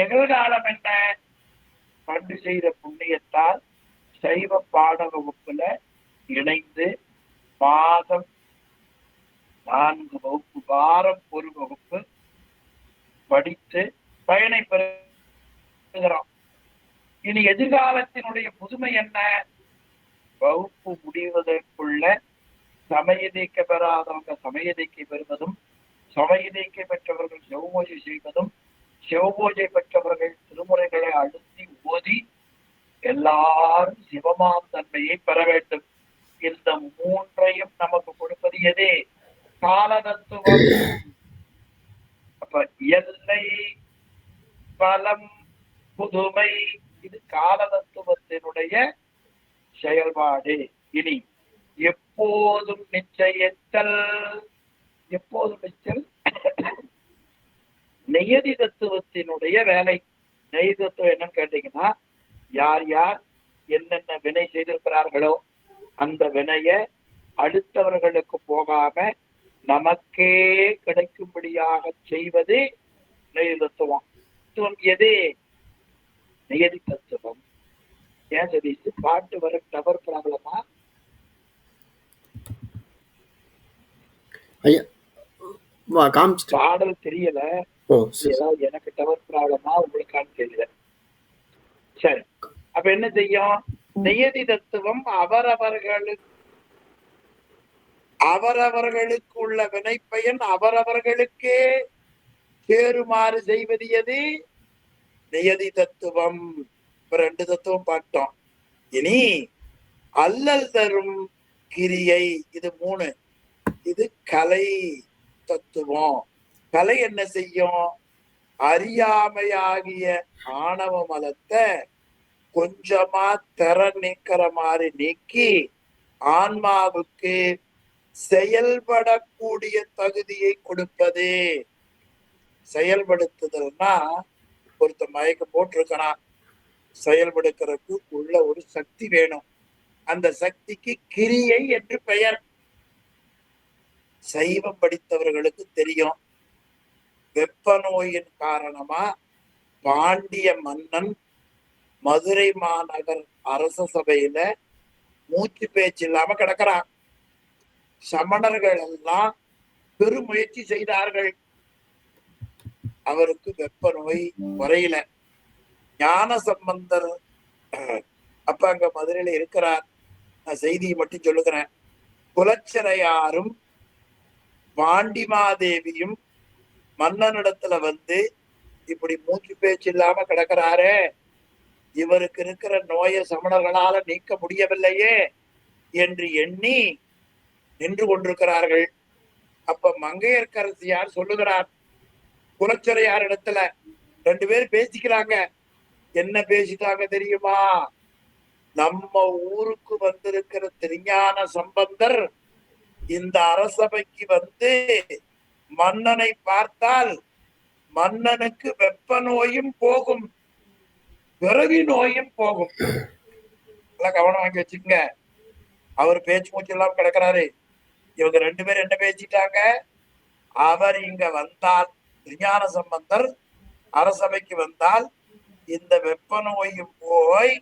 Speaker 2: நிகழ்காலம் என்ன? பண்டு செய்த புண்ணியத்தால் சைவ பாட வகுப்புல இணைந்து மாதம் 4 வகுப்பு, வாரம் ஒரு வகுப்பு படித்து பயனை பெறுகிறோம். இனி எதிர்காலத்தினுடைய புதுமை என்ன? வகுப்பு முடிவதற்குள்ள சமயதீக்க பெறாதவங்க சமயதீக்கை பெறுவதும், சமயதீக்கை பெற்றவர்கள் சிவபூஜை செய்வதும், சிவபூஜை பெற்றவர்கள் திருமுறைகளை அழுத்தி ஓதி எல்லாரும் சிவமாம் தன்மையை பெற வேண்டும். இந்த 3ஐயும் நமக்கு கொடுப்பது எது? கால தத்துவம். அப்ப எல்லை, பலம், புதுமை, இது கால தத்துவத்தினுடைய செயல்பாடு. இனி எப்போதும் நிச்சயத்தல். எப்போதும் நிச்சல் நியதி தத்துவத்தினுடைய வேலை. நியதி தத்துவம் என்னன்னு கேட்டீங்கன்னா, யார் யார் என்னென்ன வினை செய்திருக்கிறார்களோ அந்த வினைய அடுத்தவர்களுக்கு போகாம நமக்கே கிடைக்கும்படியாக செய்வது நியதி தத்துவம். எது? நியதி தத்துவம். ஏன் சரி பாட்டு வர டவர் ப்ராப்ளமா? பாடல் தெரியல, ஏதாவது எனக்கு டவர் ப்ராப்ளமா உங்களுக்கான்னு தெரியல. சரி, அப்ப என்ன செய்யும்? நியதி தத்துவம் அவரவர்களுக்கு உள்ள வினைப்பயன் அவரவர்களுக்கே சேருமாறு செய்வது எது? நியதி தத்துவம். இப்ப 2 தத்துவம் பார்த்தோம். இனி அல்லல் தரும் கிரியை, இது 3. இது கலை தத்துவம். கலை என்ன செய்யும்? அறியாமையாகிய ஆணவ மலத்தை கொஞ்சமா நீக்கிற மாதிரி நீக்கி ஆன்மாவுக்கு செயல்படக்கூடிய தகுதியை கொடுப்பது. செயல்படுத்துதல்னா ஒருத்த மயக்கம் போட்டிருக்கிறான், செயல்படுக்கிறதுக்கு உள்ள ஒரு சக்தி வேணும். அந்த சக்திக்கு கிரியை என்று பெயர். சைவம் படித்தவர்களுக்கு தெரியும். வெப்ப நோயின் காரணமா பாண்டிய மன்னன் மதுரை மாநகர் அரச சபையில மூச்சு பேச்சு இல்லாம கிடக்கிறான். சமணர்கள் எல்லாம் பெருமுயற்சி செய்தார்கள், அவருக்கு வெப்ப நோய் குறையில. ஞான சம்பந்தர் அப்ப அங்க மதுரையில இருக்கிறார். நான் செய்தியை மட்டும் சொல்லுகிறேன். குலச்சிறையாரும் பாண்டிமாதேவியும் மன்னனிடத்துல வந்து, இப்படி மூச்சு பேச்சு இல்லாம கிடக்கிறாரே, இவருக்கு இருக்கிற நோயை சமணர்களால நீக்க முடியவில்லையே என்று எண்ணி நின்று கொண்டிருக்கிறார்கள். அப்ப மங்கையர்க்கரசியார் சொல்லுகிறார் குலச்சிறையார் இடத்துல. 2 பேர் பேசிக்கிறாங்க. என்ன பேசிட்டாங்க தெரியுமா? நம்ம ஊருக்கு வந்திருக்கிற திருஞான சம்பந்தர் இந்த அரசபைக்கு வந்து மன்னனை பார்த்தால் மன்னனுக்கு வெப்ப நோயும் போகும், பிறவி நோயும் போகும். கவனம் வாங்கி வச்சுக்கங்க. அவர் பேச்சு மூச்சு எல்லாம் கிடக்கிறாரு. இவங்க 2 பேரும் என்ன பேசிட்டாங்க? அவர் இங்க வந்தால், திருஞான சம்பந்தர் அரசபைக்கு வந்தால் இந்த வெப்ப நோயும் போய்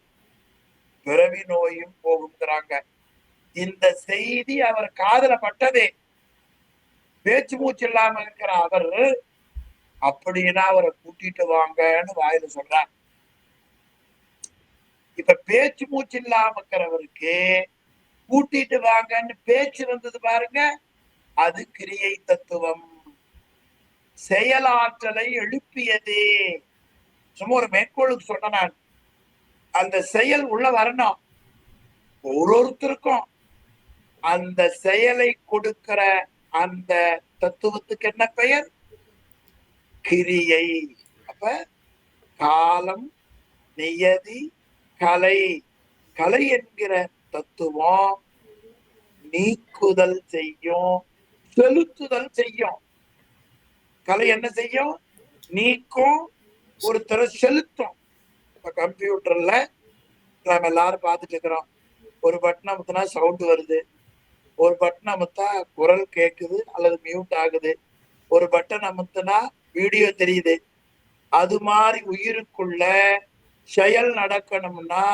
Speaker 2: பிறவி நோயும் போகுங்கிறாங்க. இந்த செய்தி அவர் காதுல பட்டதே. பேச்சு மூச்சு இல்லாம இருக்கிற அவர் அப்படின்னா அவரை கூட்டிட்டு வாங்கன்னு வாயில சொல்றார். இப்ப பேச்சு மூச்சு இல்லாம இருக்கிறவருக்கு கூட்டிட்டு வாங்கன்னு பேச்சு வந்தது பாருங்க, அது கிரியை தத்துவம். செயலாற்றலை எழுப்பியது. சும்மா ஒரு மேற்கோளுக்கு சொன்ன நான். அந்த செயல் உள்ள வரணும். ஒருத்தருக்கும் அந்த செயலை கொடுக்கிற அந்த தத்துவத்துக்கு என்ன பெயர்? கிரியை. அப்ப காலம், நியதி, கலை. கலை என்கிற தத்துவம் நீக்குதல் செய்யும், செலுத்துதல் செய்யும். கலை என்ன செய்யும்? நீக்கும், ஒருத்தரை செலுத்தும். இப்ப கம்ப்யூட்டர்ல நம்ம எல்லாரும் பார்த்துட்டு இருக்கிறோம். ஒரு பட்டன் அமுத்தினா சவுண்ட் வருது, ஒரு பட்டன் அமுத்தா குரல் கேட்குது அல்லது மியூட் ஆகுது, ஒரு பட்டன் அமுத்தினா வீடியோ தெரியுது. அது மாதிரி உயிருக்குள்ள செயல் நடக்கணும்னா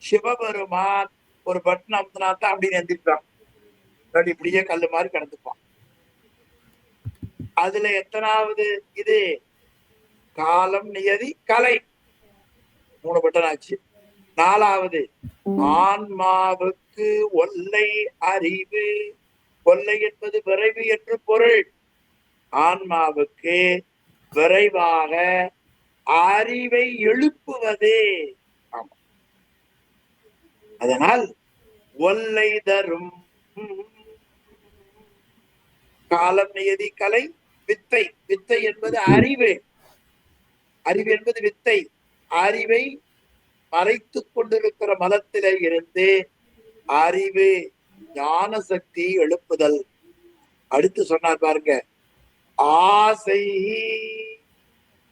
Speaker 2: சிவபெருமான் ஒரு பட்டன் அமுத்தினா தான் அப்படின்னு எந்திரிப்பான். இப்படியே கல்லு மாதிரி கிடந்துப்பான். அதுல எத்தனாவது இது? காலம், நியதி, கலை. 3 பட்டன் ஆச்சு. 4வது ஆன்மாவுக்கு ஒல்லை அறிவு. ஒல்லை என்பது விரைவு என்று பொருள். ஆன்மாவுக்கு விரைவாக அறிவை எழுப்புவது. ஆமா, அதனால் ஒல்லை தரும் காலம், நியதி, கலை, வித்தை. வித்தை என்பது அறிவு. அறிவு என்பது வித்தை. அறிவை மறைத்து கொண்டிருக்கிற மலத்தில இருந்து அறிவு ஞான சக்தி எழுப்புதல். அடுத்து சொன்னார் பாருங்க, ஆசை.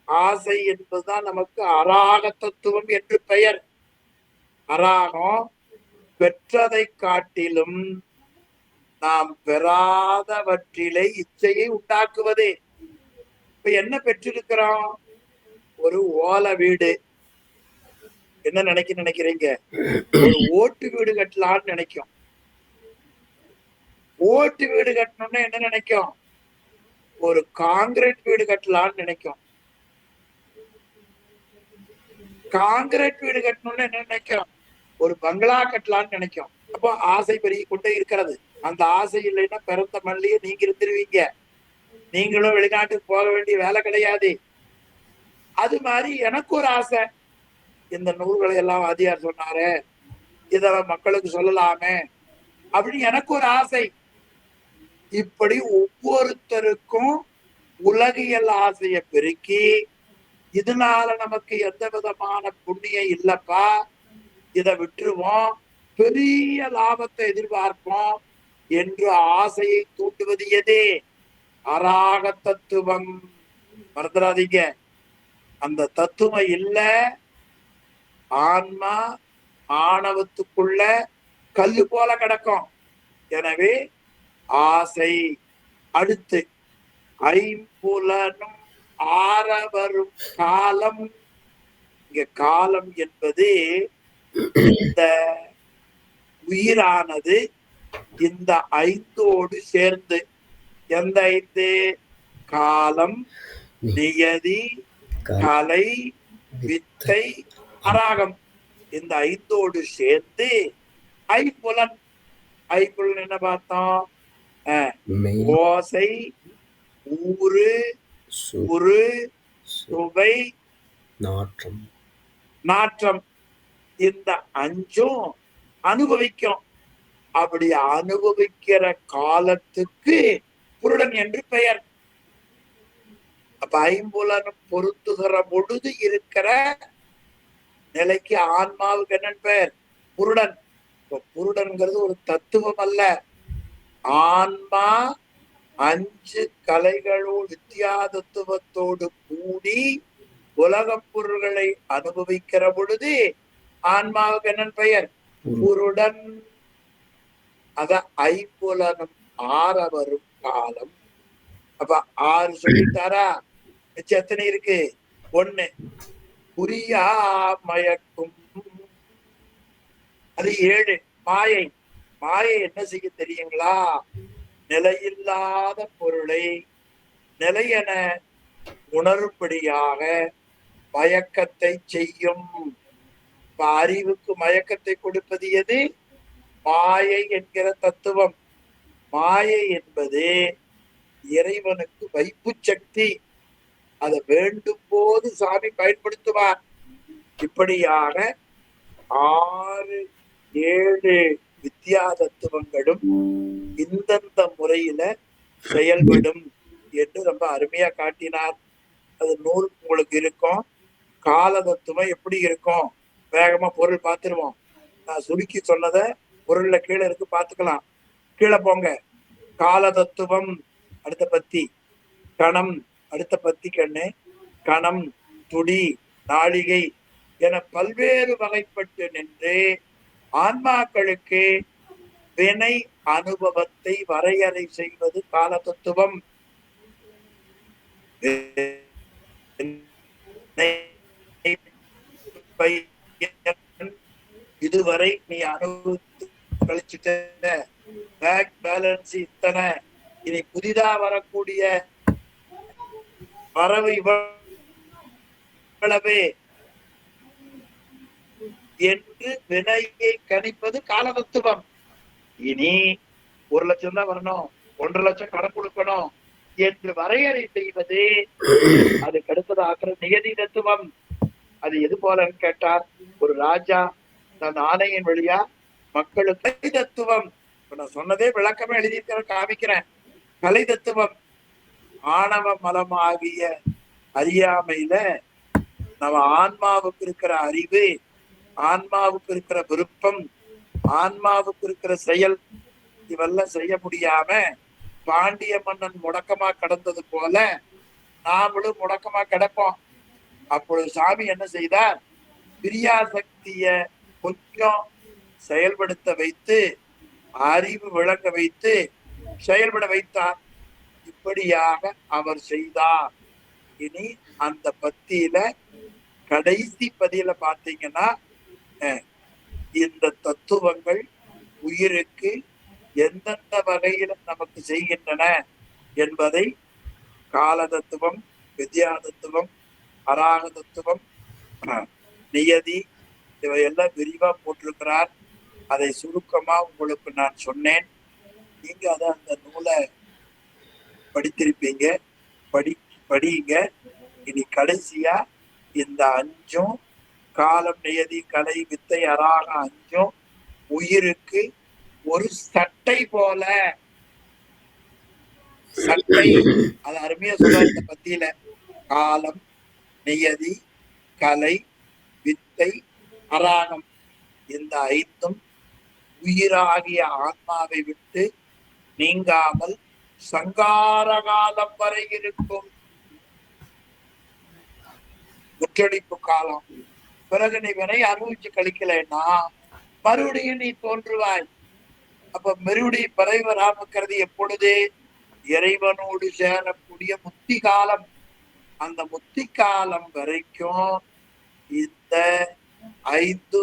Speaker 2: ஆசை என்பதுதான் நமக்கு அராக தத்துவம் என்று பெயர். அராகம் பெற்றதை காட்டிலும் நாம் பெறாதவற்றிலே இச்சையை உண்டாக்குவது. இப்ப என்ன பெற்றிருக்கிறோம்? ஒரு ஓலை வீடு. என்ன நினைக்கிறீங்க? ஒரு ஓட்டு வீடு கட்டலான்னு நினைக்கும். ஓட்டு வீடு கட்டணும்னா என்ன நினைக்கும்? ஒரு காங்கிரீட் வீடு கட்டலான்னு நினைக்கும். காங்கிரீட் வீடு கட்டணும்னு என்ன நினைக்கும்? ஒரு பங்களா கட்டலான்னு நினைக்கும். அப்போ ஆசை பெருகி கொண்டே இருக்கிறது. அந்த ஆசை இல்லைன்னா பிறந்த மண்ணிலேயே நீங்க இருந்துருவீங்க. நீங்களும் வெளிநாட்டுக்கு போக வேண்டிய வேலை கிடையாது. அது மாதிரி எனக்கு ஒரு ஆசை, இந்த நூல்களை எல்லாம் வாதியார் சொன்னாரு, இத மக்களுக்கு சொல்லலாமே அப்படின்னு எனக்கு ஒரு ஆசை. இப்படி ஒவ்வொருத்தருக்கும் உலகியல் ஆசையை பெருக்கி, இதனால நமக்கு எந்த விதமான புண்ணியம் இல்லப்பா, இதை விட்டுருவோம், பெரிய லாபத்தை எதிர்பார்ப்போம் என்று ஆசையை தூண்டுவது எதே? அராக தத்துவம். மறந்துடாதீங்க, அந்த தத்துவம் இல்ல, ஆன்மா ஆணவத்துக்குள்ள கல்லு போல கிடக்கும். எனவே ஆசை. அடுத்து ஐம்புலனும் ஆரவரும் காலம். இங்க காலம் என்பது இந்த உயிரானது இந்த ஐந்தோடு சேர்ந்து, எந்த ஐந்து? காலம், நியதி, கலை, வித்தை, அராகம், இந்த ஐந்தோடு சேர்ந்து ஐம்புலன். ஐம்புலன் என்ன பார்த்தோம்? ஓசை, ஊறு, உரு, சுவை, நாற்றம். நாற்றம். இந்த அஞ்சும் அனுபவிக்கும். அப்படி அனுபவிக்கிற காலத்துக்கு புருடன் என்று பெயர். அப்ப ஐம்புலனும் பொருத்துகிற பொழுது இருக்கிற நிலைக்கு ஆன்மாவுக்கு என்னன்னு பெயர்? புருடன். புருடன்கிறது ஒரு தத்துவம் அல்ல. ஆன்மா அஞ்சு கலைகளோடு வித்தியா தத்துவத்தோடு கூடி உலகப் பொருள்களை அனுபவிக்கிற பொழுது ஆன்மாவுக்கு என்னன்னு பெயர்? புருடன். அத ஐம்புலனும் ஆரவரும் காலம். அப்ப 6 சொல்லிட்டாரா? மிச்சம் எத்தனை இருக்கு? 1 புரியா மயக்கும். அது 7 மாயை. மாயை என்ன செய்ய தெரியுங்களா? நிலையில்லாத பொருளை நிலையென உணரும்படியாக மயக்கத்தை செய்யும். அறிவுக்கு மயக்கத்தை கொடுப்பது எது? மாயை என்கிற தத்துவம். மாயை என்பது இறைவனுக்கு வைப்பு சக்தி. அதை வேண்டும் போது சாமி பயன்படுத்துவார். இப்படியாக 6, 7 வித்யா தத்துவங்களும் இந்தந்த முறையில செயல்படும் என்று ரொம்ப அருமையா காட்டினார். அது நூல் உங்களுக்கு இருக்கும். கால தத்துவம் எப்படி இருக்கும்? வேகமா பொருள் பார்த்துருவோம். நான் சுருக்கி சொன்னதை பொருள்ல கீழே இருக்கு, பார்த்துக்கலாம். கீழே போங்க. கால தத்துவம் அடுத்த பத்தி. கணம் அடுத்த பத்தி கண்ணு. கணம், துடி, நாளிகை என பல்வேறு வகைப்பட்டு நின்று ஆன்மாக்களுக்கு வினை அனுபவத்தை வரையறை செய்வது கால தத்துவம். இதுவரை நீ அனுபவித்து கழிச்சுட்ட பேக் பேலன்ஸ் இத்தனை, இனி புதிதா வரக்கூடிய வரவு இவ்வளவு என்று வினையை கணிப்பது கால தத்துவம். இனி 1 லட்சம் தான் வரணும், 1.5 லட்சம் கடன் கொடுக்கணும் என்று வரையறை செய்வது அதுக்கு அடுத்தது ஆக்கிற நியதி தத்துவம். அது எது போலன்னு கேட்டார், ஒரு ராஜா தன் ஆணையின் வழியா மக்களுக்கு கலை தத்துவம். நான் சொன்னதே விளக்கமா எழுதியிருக்கிற காமிக்கிறேன். கலை தத்துவம். ஆணவ மலமாகிய அறியாமையில நம்ம ஆன்மாவுக்கு இருக்கிற அறிவு, ஆன்மாவுக்கு இருக்கிற விருப்பம், ஆன்மாவுக்கு இருக்கிற செயல் இவெல்லாம் செய்ய முடியாம பாண்டிய மன்னன் முடக்கமா கிடந்தது போல நாமளும் முடக்கமா கிடப்போம். அப்பொழுது சாமி என்ன செய்தார்? பிரியாசக்திய கொஞ்சம் செயல்படுத்த வைத்து அறிவு விளங்க வைத்து செயல்பட வைத்தார். இப்படியாக அவர் செய்தார். இனி அந்த பத்தியில கடைசி பதியில பாத்தீங்கன்னா இந்த தத்துவங்கள் உயிருக்கு எந்தெந்த வகையில நமக்கு செய்கின்றன என்பதை கால தத்துவம், வித்யா தத்துவம், அராக தத்துவம், நியதி, இவையெல்லாம் விரிவா போட்டிருக்கிறார். அதை சுருக்கமா உங்களுக்கு நான் சொன்னேன். நீங்க அதை அந்த நூலை படித்திருப்பீங்க. படிங்க. இனி கடைசியா இந்த 5ம் காலம், நியதி, கலை, வித்தை, அராக 5ம் உயிருக்கு ஒரு சட்டை போல. சட்டை, அது அருமையா சொல்றாரு இந்த பத்தியில. காலம், நியதி, கலை, வித்தை, அராகம் இந்த 5ம் உயிராகிய ஆன்மாவை விட்டு நீங்காமல் சங்கார காலம் வரை இருக்கும். முற்றடிப்பு காலம். பிறகு நீ வினை அனுபவிச்சு கழிக்கலைன்னா மறுபடியும் நீ தோன்றுவாய். அப்ப மறுபடியும் பிறகு வராமக்கிறது எப்பொழுது? இறைவனோடு சேரக்கூடிய முத்தி காலம். அந்த முத்தி காலம் வரைக்கும் இந்த 5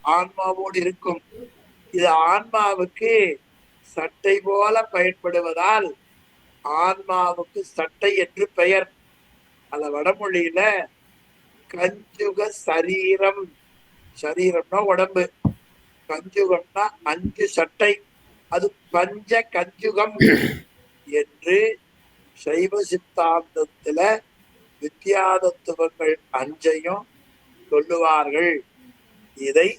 Speaker 2: ஆன்மாவோடு இருக்கும். இது ஆன்மாவுக்கு சட்டை போல பயன்படுவதால் ஆன்மாவுக்கு சட்டை என்று பெயர். அந்த வடமொழியில கஞ்சுக சரீரம், சரீரம்னா உடம்பு, கஞ்சுகம்னா 5 சட்டை, அது பஞ்ச கஞ்சுகம் என்று சைவ சித்தாந்தத்துல வித்தியாதத்துவங்கள் 5ஐயும் சொல்லுவார்கள். இதை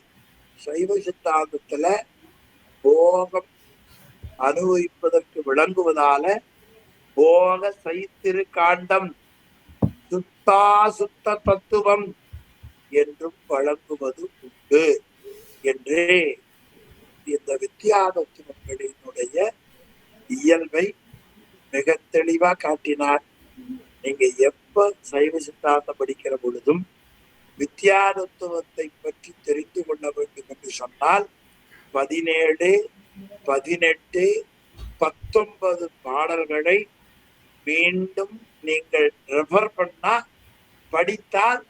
Speaker 2: சைவ சித்தாந்தத்துல போகம் அனுபவிப்பதற்கு விளங்குவதால போக சைத்திரு காண்டம், சுத்தா சுத்த தத்துவம் என்றும் வழங்குவது உண்டு என்று இந்த வித்தியாதத்துவங்களினுடைய இயல்பை மிக தெளிவா காட்டினார். நீங்க எப்ப சைவ சித்தாந்தம் படிக்கிற பொழுதும் வித்தியாதத்துவத்தை பற்றி தெரிந்து கொள்ள வேண்டும் என்று சொன்னால் 17, 18, 19 பாடல்களை மீண்டும் நீங்கள் ரெஃபர் பண்ணா, படித்தால்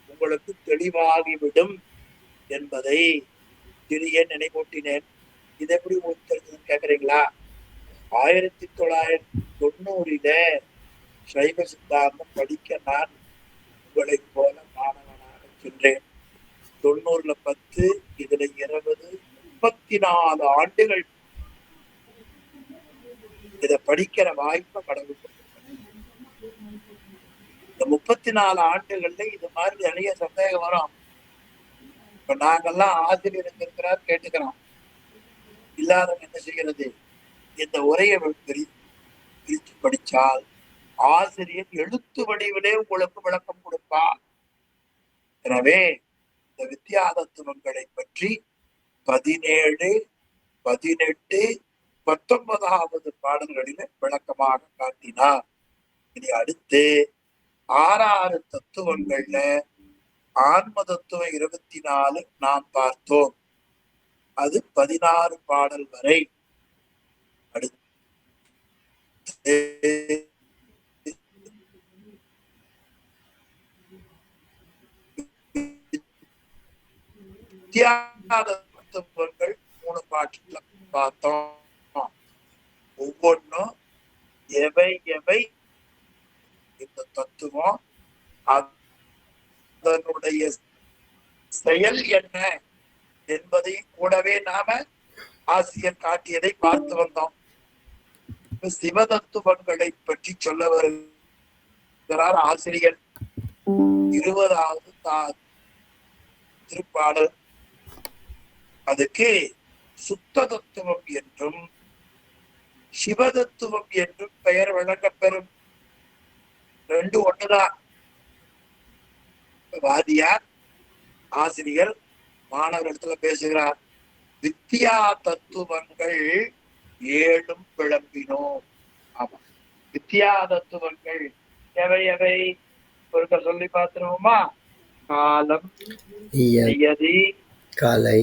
Speaker 2: உங்களுக்கு தெளிவாகிவிடும் என்பதை சிறிய நினைவூட்டினேன். இது எப்படி உங்களுக்கு தெரிஞ்சதுன்னு கேக்குறீங்களா? 1990 சைவ சித்தாந்தம் படிக்க நான் உங்களை போல மாணவனாக சென்றேன். 90ல 10, இதுல 20, 34 ஆண்டுகள் இத படிக்கிற வாய்ப்பை கடவுள். இந்த 34 ஆண்டுகள்ல இது மாதிரி நிறைய சந்தேகம் வரும். இப்ப நாங்கெல்லாம் ஆசிரியர் இருக்கிறார் கேட்டுக்கிறோம். இல்லாதவங்க என்ன செய்கிறது? இந்த உரையை பிரித்து படிச்சால் ஆசிரியர் எழுத்து வடிவிலே உங்களுக்கு விளக்கம் கொடுப்பார். எனவே இந்த வித்தியாதத்துவங்களை பற்றி 17, 18, 19வது பாடல்களில விளக்கமாக காட்டினார். இனி அடுத்து 6 தத்துவங்கள்ல ஆன்ம தத்துவம் 24 நாம் பார்த்தோம். அது 16 பாடல் வரை. அடுத்து தத்துவங்கள் 3 பாட்டுல பார்த்தோம். ஒவ்வொன்றும் எவை எவை இந்த தத்துவம், அதனுடைய செயல் என்ன என்பதை கூடவே நாம ஆசிரியர் காட்டியதை பார்த்து வந்தோம். சிவ தத்துவங்களை பற்றி சொல்ல வருகிறார் ஆசிரியர். 20வது திருப்பாடல். அதுக்கு சுத்த தத்துவம் என்றும் சிவதத்துவம் என்றும் பெயர் வழங்கப்பெறும். 2 ஒண்ணுதான். வாதியார் ஆசிரியர் மாணவரிடத்துல பேசுகிறார். வித்தியா தத்துவங்கள் 7 விளம்பினோம். ஆமா, வித்தியா தத்துவங்கள் எவை எவை ஒருக்க சொல்லி பார்த்துருவோமா? காலம், நியதி, கலை,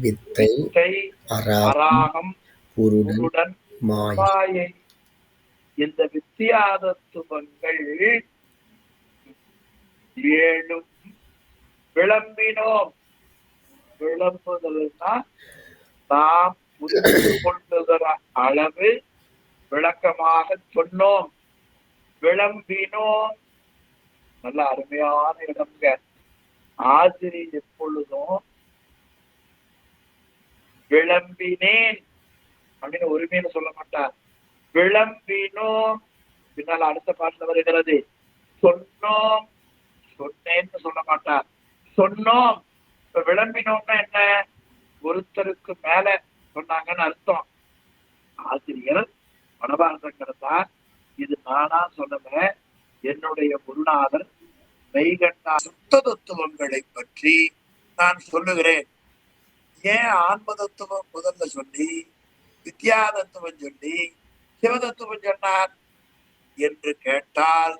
Speaker 2: வித்தை, அராகம், புருடன், மாயை. இந்த வித்தியாதத்துவங்கள் 7 விளம்பினோம். விளம்புதல்னா நாம் புரிந்து கொள்ளுகிற அளவு விளக்கமாக சொன்னோம். விளம்பினோம். நல்ல அருமையான இடம்ங்க. ஆசிரியர் எப்பொழுதும் விளம்பினேன் அப்படின்னு உரிமையில சொல்ல மாட்டார். விளம்பினோம் பின்னால அடுத்த பாட்டுல வருகிறது. சொன்னோம் சொன்னேன்னு சொல்ல மாட்டார். சொன்னோம். இப்ப விளம்பினோம்னா என்ன? ஒருத்தருக்கு மேல சொன்னாங்கன்னு அர்த்தம். ஆசிரியர் மனபாரசங்கரத்தார் இது நானா சொல்லல, என்னுடைய குருநாதர் மெய்கண்டா சுத்த தத்துவங்களை பற்றி நான் சொல்லுகிறேன். ஏன் ஆன்ம தத்துவம் முதல்ல சொல்லி வித்யா தத்துவம் சொல்லி சிவதத்துவம் சொன்னார் என்று கேட்டால்,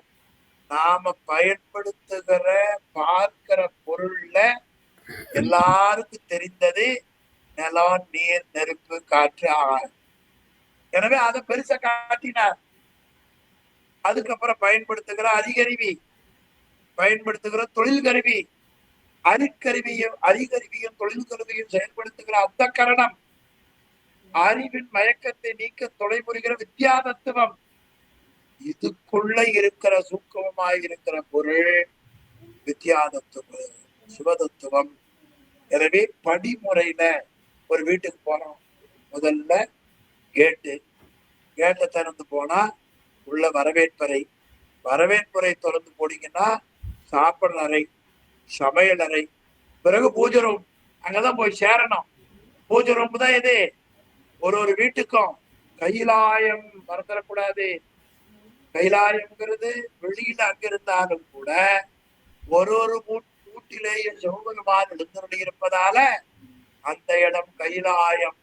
Speaker 2: நாம பயன்படுத்துகிற பார்க்கிற பொருள்ல எல்லாருக்கும் தெரிந்தது நிலம், நீர், நெருப்பு, காற்று, ஆகாயம். எனவே அதை பெருசா காட்டினார். அதுக்கப்புறம் பயன்படுத்துகிற அதிகருவி, பயன்படுத்துகிற தொழில் கருவி, அறிகருவியும் தொழில் கருவியும் செயல்படுத்துகிற அந்த கரணம், அறிவின் மயக்கத்தை நீக்க தொலைமுறுகிற வித்யா தத்துவம், இதுக்குள்ள இருக்கிற சூக்கமாய் இருக்கிற பொருள் வித்யா தத்துவம், சிவதத்துவம். எனவே படிமுறையில ஒரு வீட்டுக்கு போறோம். முதல்ல கேட்டை திறந்து போனா உள்ள வரவேற்பறை, வரவேற்பறை திறந்து போனீங்கன்னா சாப்பிடுற அறை, சமையல் அறை, பிறகு பூஜை ரூம். அங்கதான் போய் சேரணும். பூஜை ரூம் தான் இது. ஒரு வீட்டுக்கும் கைலாயம் மறந்துடக்கூடாது. கைலாயம்ங்கிறது வெளியில அங்க இருந்தாலும் கூட ஒரு வீட்டிலேயும் சிவபெருமான் எழுந்தருளி இருப்பதால அந்த இடம் கைலாயம்.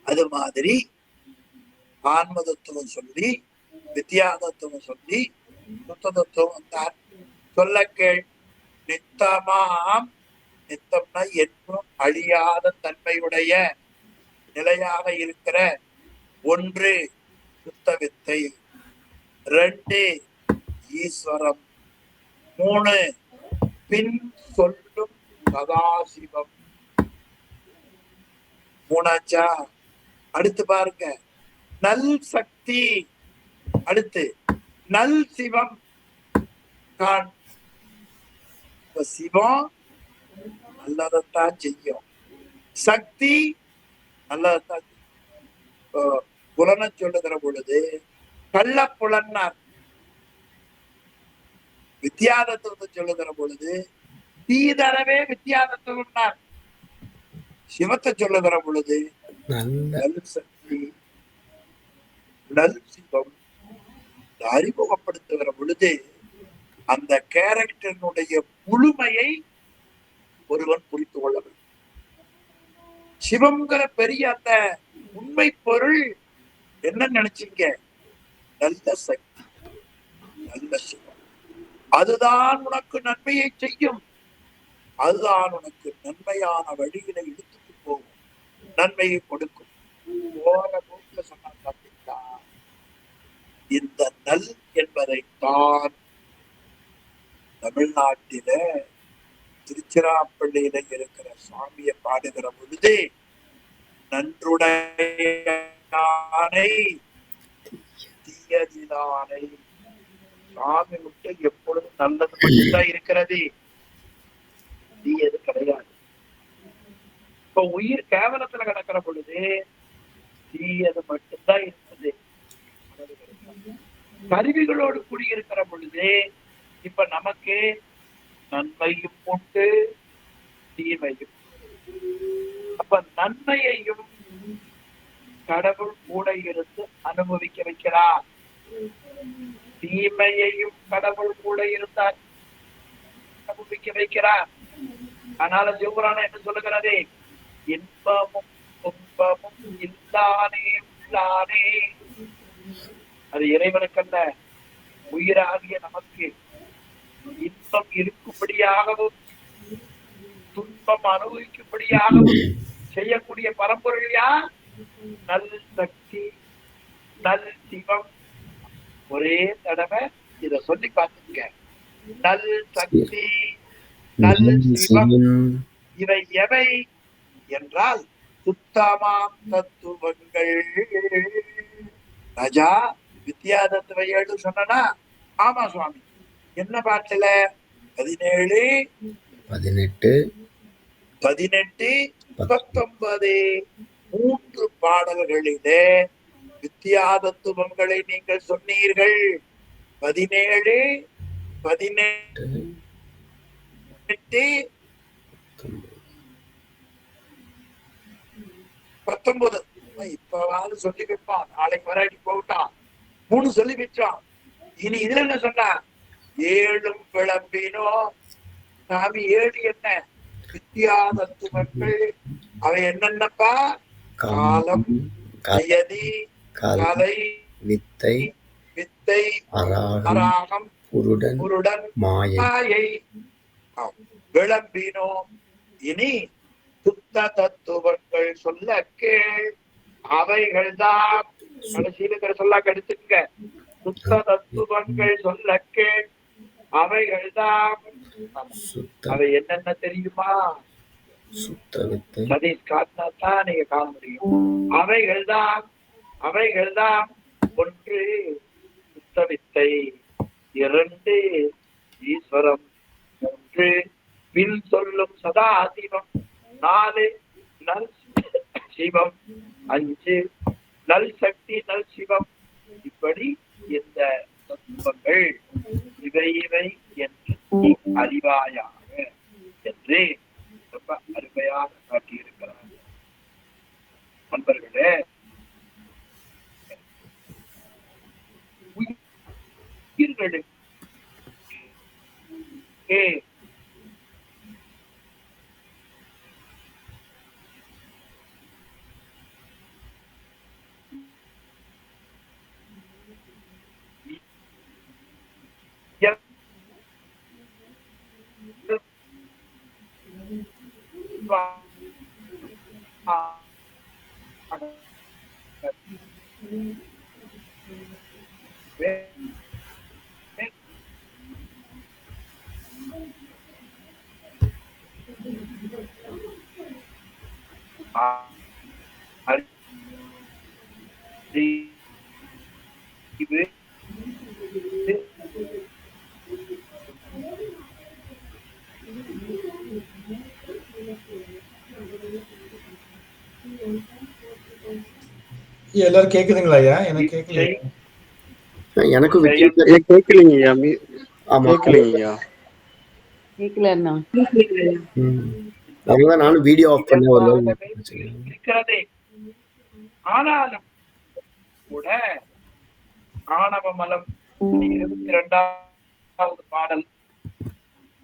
Speaker 2: அது மாதிரி ஆன்ம தத்துவம் சொல்லி வித்யா தத்துவம் சொல்லி சுத்த தத்துவம் வந்தார். சொல்ல கேள். நித்தமாம், நித்தம்னா என்றும் அழியாத தன்மையுடைய நிலையாக இருக்கிற ஒன்று சுத்த வித்தை, 2 ஈஸ்வரம், 3 பின் சொல்லும் சதாசிவம். 3ஆச்சா? அடுத்து பாருங்க, நல் சக்தி, அடுத்து நல் சிவம் காண். சிவம் நல்லதைத்தான் செய்யும், சக்தி நல்லதைத்தான் செய்யும். புலனை சொல்லுகிற பொழுது கள்ள புலன்னார், வித்யாதத்துவத்தை சொல்லுகிற பொழுது தீதரவே வித்யாதத்துவம்னார். சிவத்தை சொல்லுகிற பொழுது நல் சக்தி நல் சிவம். அறிமுகப்படுத்துகிற பொழுது அந்த கேரக்டரினுடைய முழுமையை ஒருவன் புரிந்து கொள்ள வேண்டும். சிவம்ங்கிற பெரிய அந்த உண்மை பொருள் என்ன நினைச்சீங்க? நல்ல சக்தி, நல்ல சிவம். அதுதான் உனக்கு நன்மையை செய்யும், அதுதான் உனக்கு நன்மையான வழியில எடுத்துட்டு போகும், நன்மையை கொடுக்கும். போற போக்குல சொன்னா பார்த்தீங்களா? இந்த நல் என்பதைத்தான் தமிழ்நாட்டில திருச்சிராப்பள்ளியில இருக்கிற சாமியை பாடுகிற பொழுது நன்றுடையானை தீயதிலானை. சாமி விட்டு எப்பொழுதும் நல்லது மட்டும்தான் இருக்கிறது, தீயது கிடையாது. இப்ப உயிர் கேவலத்துல கிடக்கிற பொழுது தீயது மட்டும்தான் இருக்குது. கருவிகளோடு கூடியிருக்கிற பொழுது இப்ப நமக்கு நன்மையும் உண்டு தீமையும். அப்ப நன்மையையும் கடவுள் கூட இருந்து அனுபவிக்க வைக்கிறார், தீமையையும் கடவுள் கூட இருந்தார் அனுபவிக்க வைக்கிறார். அதனால சிவபுராணம் என்ன சொல்லுகிறது? இன்பமும் துன்பமும் இல்லானே உள்ளானே. அது இறைவனுக்கல்ல, உயிராகிய நமக்கு இன்பம் இருக்கும்படியாகவும் துன்பம் அனுபவிக்கும்படியாகவும் செய்யக்கூடிய பரம்பொருள் யார்? நல் சக்தி, நல் சிவம். ஒரே தடவை இத சொல்லி பார்த்துங்க. நல் சக்தி, நல் சிவம். இவை எவை என்றால் சுத்தமாம் தத்துவங்கள். ராஜா வித்யா தத்துவ 7 சொன்னா? ஆமா சுவாமி. என்ன பாட்டுல? 17,
Speaker 3: 18,
Speaker 2: 18, 19 3 பாடல்களிலே வித்யா தத்துவங்களை நீங்கள் சொன்னீர்கள். 17, 18, 19 இப்பவாவது சொல்லி வைப்பான். நாளைக்கு வராட்டி போட்டான். 3 சொல்லி வச்சான். இனி இதுல என்ன சொன்னா? 7 விளம்பினோ சாமி. 7 என்ன? வித்யா தத்துவங்கள். அவை என்னென்னப்பா? காலம், நியதி, கலை,
Speaker 3: வித்தை,
Speaker 2: வித்தை, அராகம்,
Speaker 3: புருடன், மாயை.
Speaker 2: விளம்பினோ. இனி சுத்த தத்துவங்கள் சொல்ல கேள். அவைகள் தான் கடைசியில சொல்ல கெடுத்துங்க. சுத்த தத்துவங்கள் சொல்ல கேள். அவைகள் தான். அவை என்னென்ன தெரியுமா? சதீஷ் காட்டினா தான் நீங்க காண முடியும். அவைகள் தான் 1 சுத்த வித்தை, 2 ஈஸ்வரம், 3 பின் சொல்லும் சதாசிவம், 4 நல் சிவம், 5 நல் சக்தி நல் சிவம். இப்படி இந்த தத்துவங்கள் இவை என்று நீ அறிவாயாக என்று ரொம்ப அருமையாக காட்டியிருக்கிறார். நண்பர்களே, உயிர்களுக்கு
Speaker 4: எல்லாரும் கேக்குதுங்களா ஐயா? எனக்கு கேட்கல.
Speaker 3: எனக்கு
Speaker 5: கேட்கலைங்கய்யா.
Speaker 3: அதுதான் நானும் வீடியோ ஆஃப் பண்ண
Speaker 2: இருக்கிறதே. ஆனாலும் கூட ஆணவ மலம் 22வது பாடல்,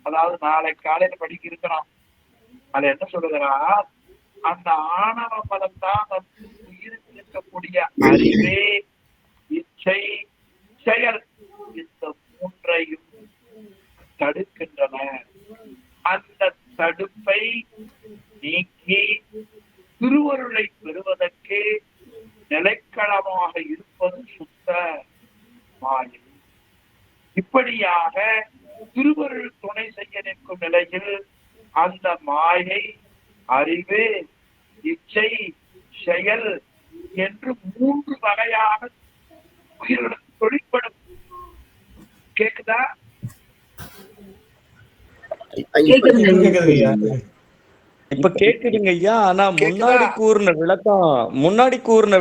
Speaker 2: அதாவது நாளை காலையில படிக்க இருக்கிறோம். அது என்ன சொல்லுகிறார்? அந்த ஆணவ மலம் தான் உயிருக்கு இருக்கக்கூடிய அறிவே, இச்சை, செயல், இந்த 3ஐயும் தடுக்கின்றன. அந்த தடுப்பை நீக்கி திருவருளை பெறுவதற்கு நிலைக்களமாக இருப்பது சுத்த மாயை. இப்படியாக திருவருள் துணை செய்ய நிற்கும் நிலையில் அந்த மாயை, அறிவு, இச்சை, செயல் என்று 3 வகையாக உயிரிடம் தொழிற்படும். கேக்குதா?
Speaker 5: இப்ப கேக்குதுங்க ஐயா. ஆனா முன்னாடி கூறின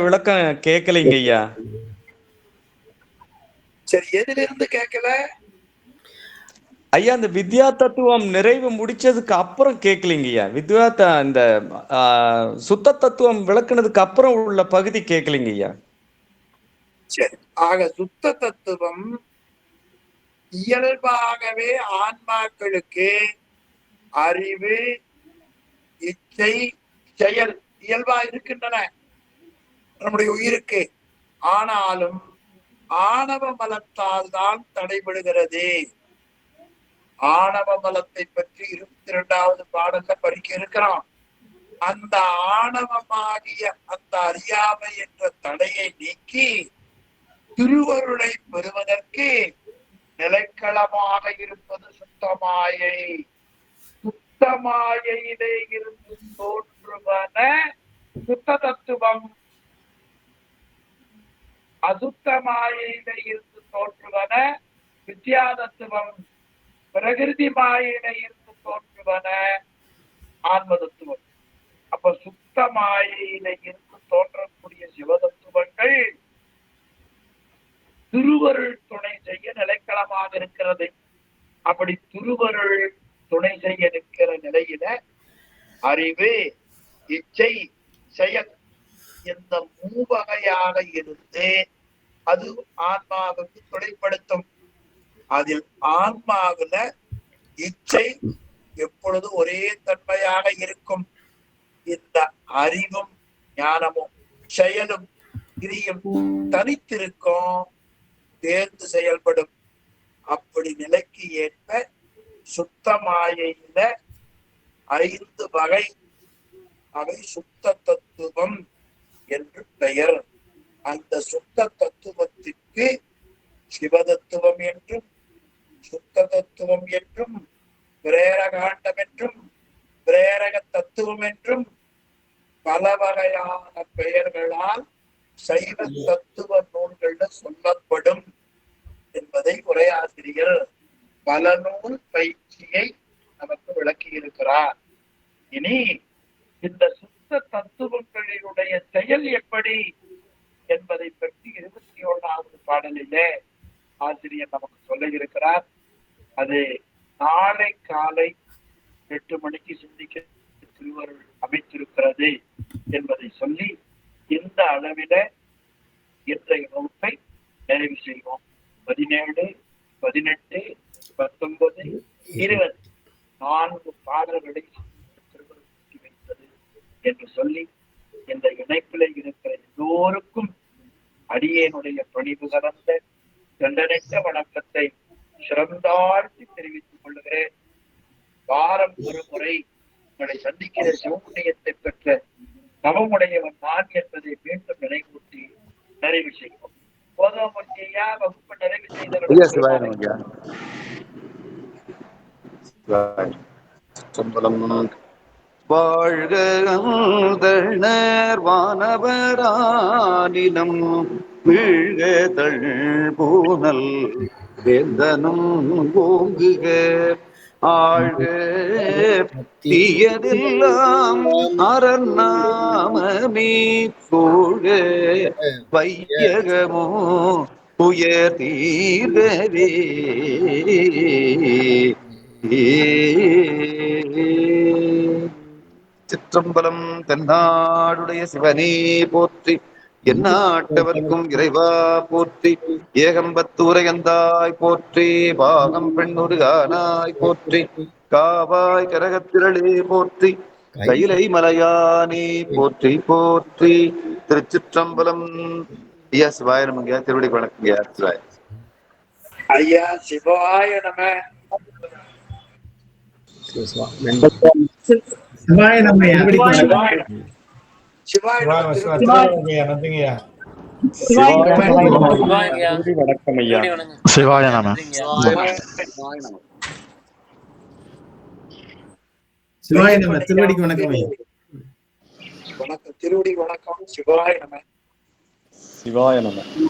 Speaker 5: விளக்கம் கேட்கலைங்க ஐயா.
Speaker 2: சரி, எதுல இருந்து கேட்கல
Speaker 5: ஐயா? அந்த வித்யா தத்துவம் நிறைவு முடிச்சதுக்கு அப்புறம் கேட்கலைங்க ஐயா. இந்த சுத்த தத்துவம் விளக்குனதுக்கு அப்புறம் உள்ள பகுதி கேட்கலைங்க ஐயா.
Speaker 2: சரி, ஆக சுத்த தத்துவம் இயல்பாகவே ஆன்மாக்களுக்கு அறிவு, இச்சை, செயல் இயல்பா இருக்கின்றன நம்முடைய உயிருக்கு. ஆனாலும் ஆணவ மலத்தால் தான் தடைபடுகிறது. ஆணவ மலத்தை பற்றி 22வது பாடல்ல படிக்க இருக்கிறோம். அந்த ஆணவமாகிய அந்த அறியாமை என்ற தடையை நீக்கி திருவருளை பெறுவதற்கு நிலைக்களமாக இருப்பது சுத்தமாயை. சுத்தமாயிலே இருந்து தோன்றுவன சுத்த தத்துவம், அசுத்தமாயிலே இருந்து தோன்றுவன வித்யா தத்துவம். பிரகிருதி மாயில இருந்து தோன்றுவன ஆன்ம தத்துவம். அப்ப சுத்த மாயில இருந்து தோன்றக்கூடிய சிவதத்துவங்கள் திருவருள் துணை செய்ய நிலைக்களமாக இருக்கிறது. அப்படி திருவருள் துணை செய்ய நிற்கிற நிலையில அறிவு, இச்சை, செயல் இந்த மூவகையாக இருந்து அது ஆன்மாவுக்கு துணைப்படுத்தும். அதில் ஆன்மாவுல இச்சை எப்பொழுது ஒரே தன்மையாக இருக்கும். இந்த அறிவும் ஞானமும் செயலும் கிரியும் தனித்திருக்கும், தேர்ந்து செயல்படும். அப்படி நிலைக்கு ஏற்ப சுத்த மாயையில 5 வகை, அவை சுத்த தத்துவம் என்று பெயர். அந்த சுத்த தத்துவத்திற்கு சிவதத்துவம் என்றும் சுத்த தத்துவம் என்றும் பிரேரகாண்டம் என்றும் பிரேரக தத்துவம் என்றும் பல வகையான பெயர்களால் சைவ தத்துவ நூல்கள்ல சொல்லப்படும் என்பதை உரையாசிரியர் பல நூல் பயிற்சியை நமக்கு விளக்கி இருக்கிறார். இனி இந்த சுத்த தத்துவங்களினுடைய செயல் எப்படி என்பதை பற்றி 21வது பாடலிலே ஆசிரியர் நமக்கு சொல்ல இருக்கிறார். அது நாளை காலை 8 மணிக்கு சிந்திக்க திருவருள் அமைத்திருக்கிறது என்பதை சொல்லி இந்த அளவில இன்றைய வகுப்பை நிறைவு செய்வோம். 17, 18, 19, 20 4 பாடல்களை திருவருள் வைத்தது என்று சொல்லி இந்த இணைப்பில் இருக்கிற எல்லோருக்கும் அடியேனுடைய பணிவு கலந்த தண்டனைத்த வணக்கத்தை சிறந்தாழ்த்தி தெரிவித்துக் கொள்ளுகிறேன். வாரம் ஒரு முறை உங்களை சந்திக்கிற சிவபுண்ணியத்தை பெற்ற நவமுடையவன் நான் என்பதை மீண்டும் நினைவூட்டி நிறைவு செய்வோம். போதமூர்த்தியா வகுப்பு நிறைவு செய்த
Speaker 1: வாழ்க அந்தணர் வானவரானினம் வீழ்கதள் பூனல் வேந்தனும் ஓங்குக ஆழ்க தீயதெல்லாம் அறநாமமே சூழ வையகமோ உயர் தீர்வே. சிற்றம்பலம். தென்னாடுடைய சிவனே போற்றி, எந்நாட்டவர்க்கும் இறைவா போற்றி, ஏகம்பத்தூரையந்தாய் போற்றி, பாகம் பெண்ணுரு ஆனாய் போற்றி, காவாய் கரகத்திரளே போற்றி, கைலை மலையானே போற்றி போற்றி. திருச்சிற்றம்பலம். ஐயா சிவாய நமங்க. திருவடி வணக்கம் ஐயா. சிவாய
Speaker 2: ஐயா சிவாய நம.
Speaker 4: சிவாய நம்ம
Speaker 6: சிவாய நம.
Speaker 4: சிவாய நம. திருவடிக்கு வணக்கம்.
Speaker 2: வணக்கம். திருவடி வணக்கம். சிவாய நம.
Speaker 5: சிவாய நம.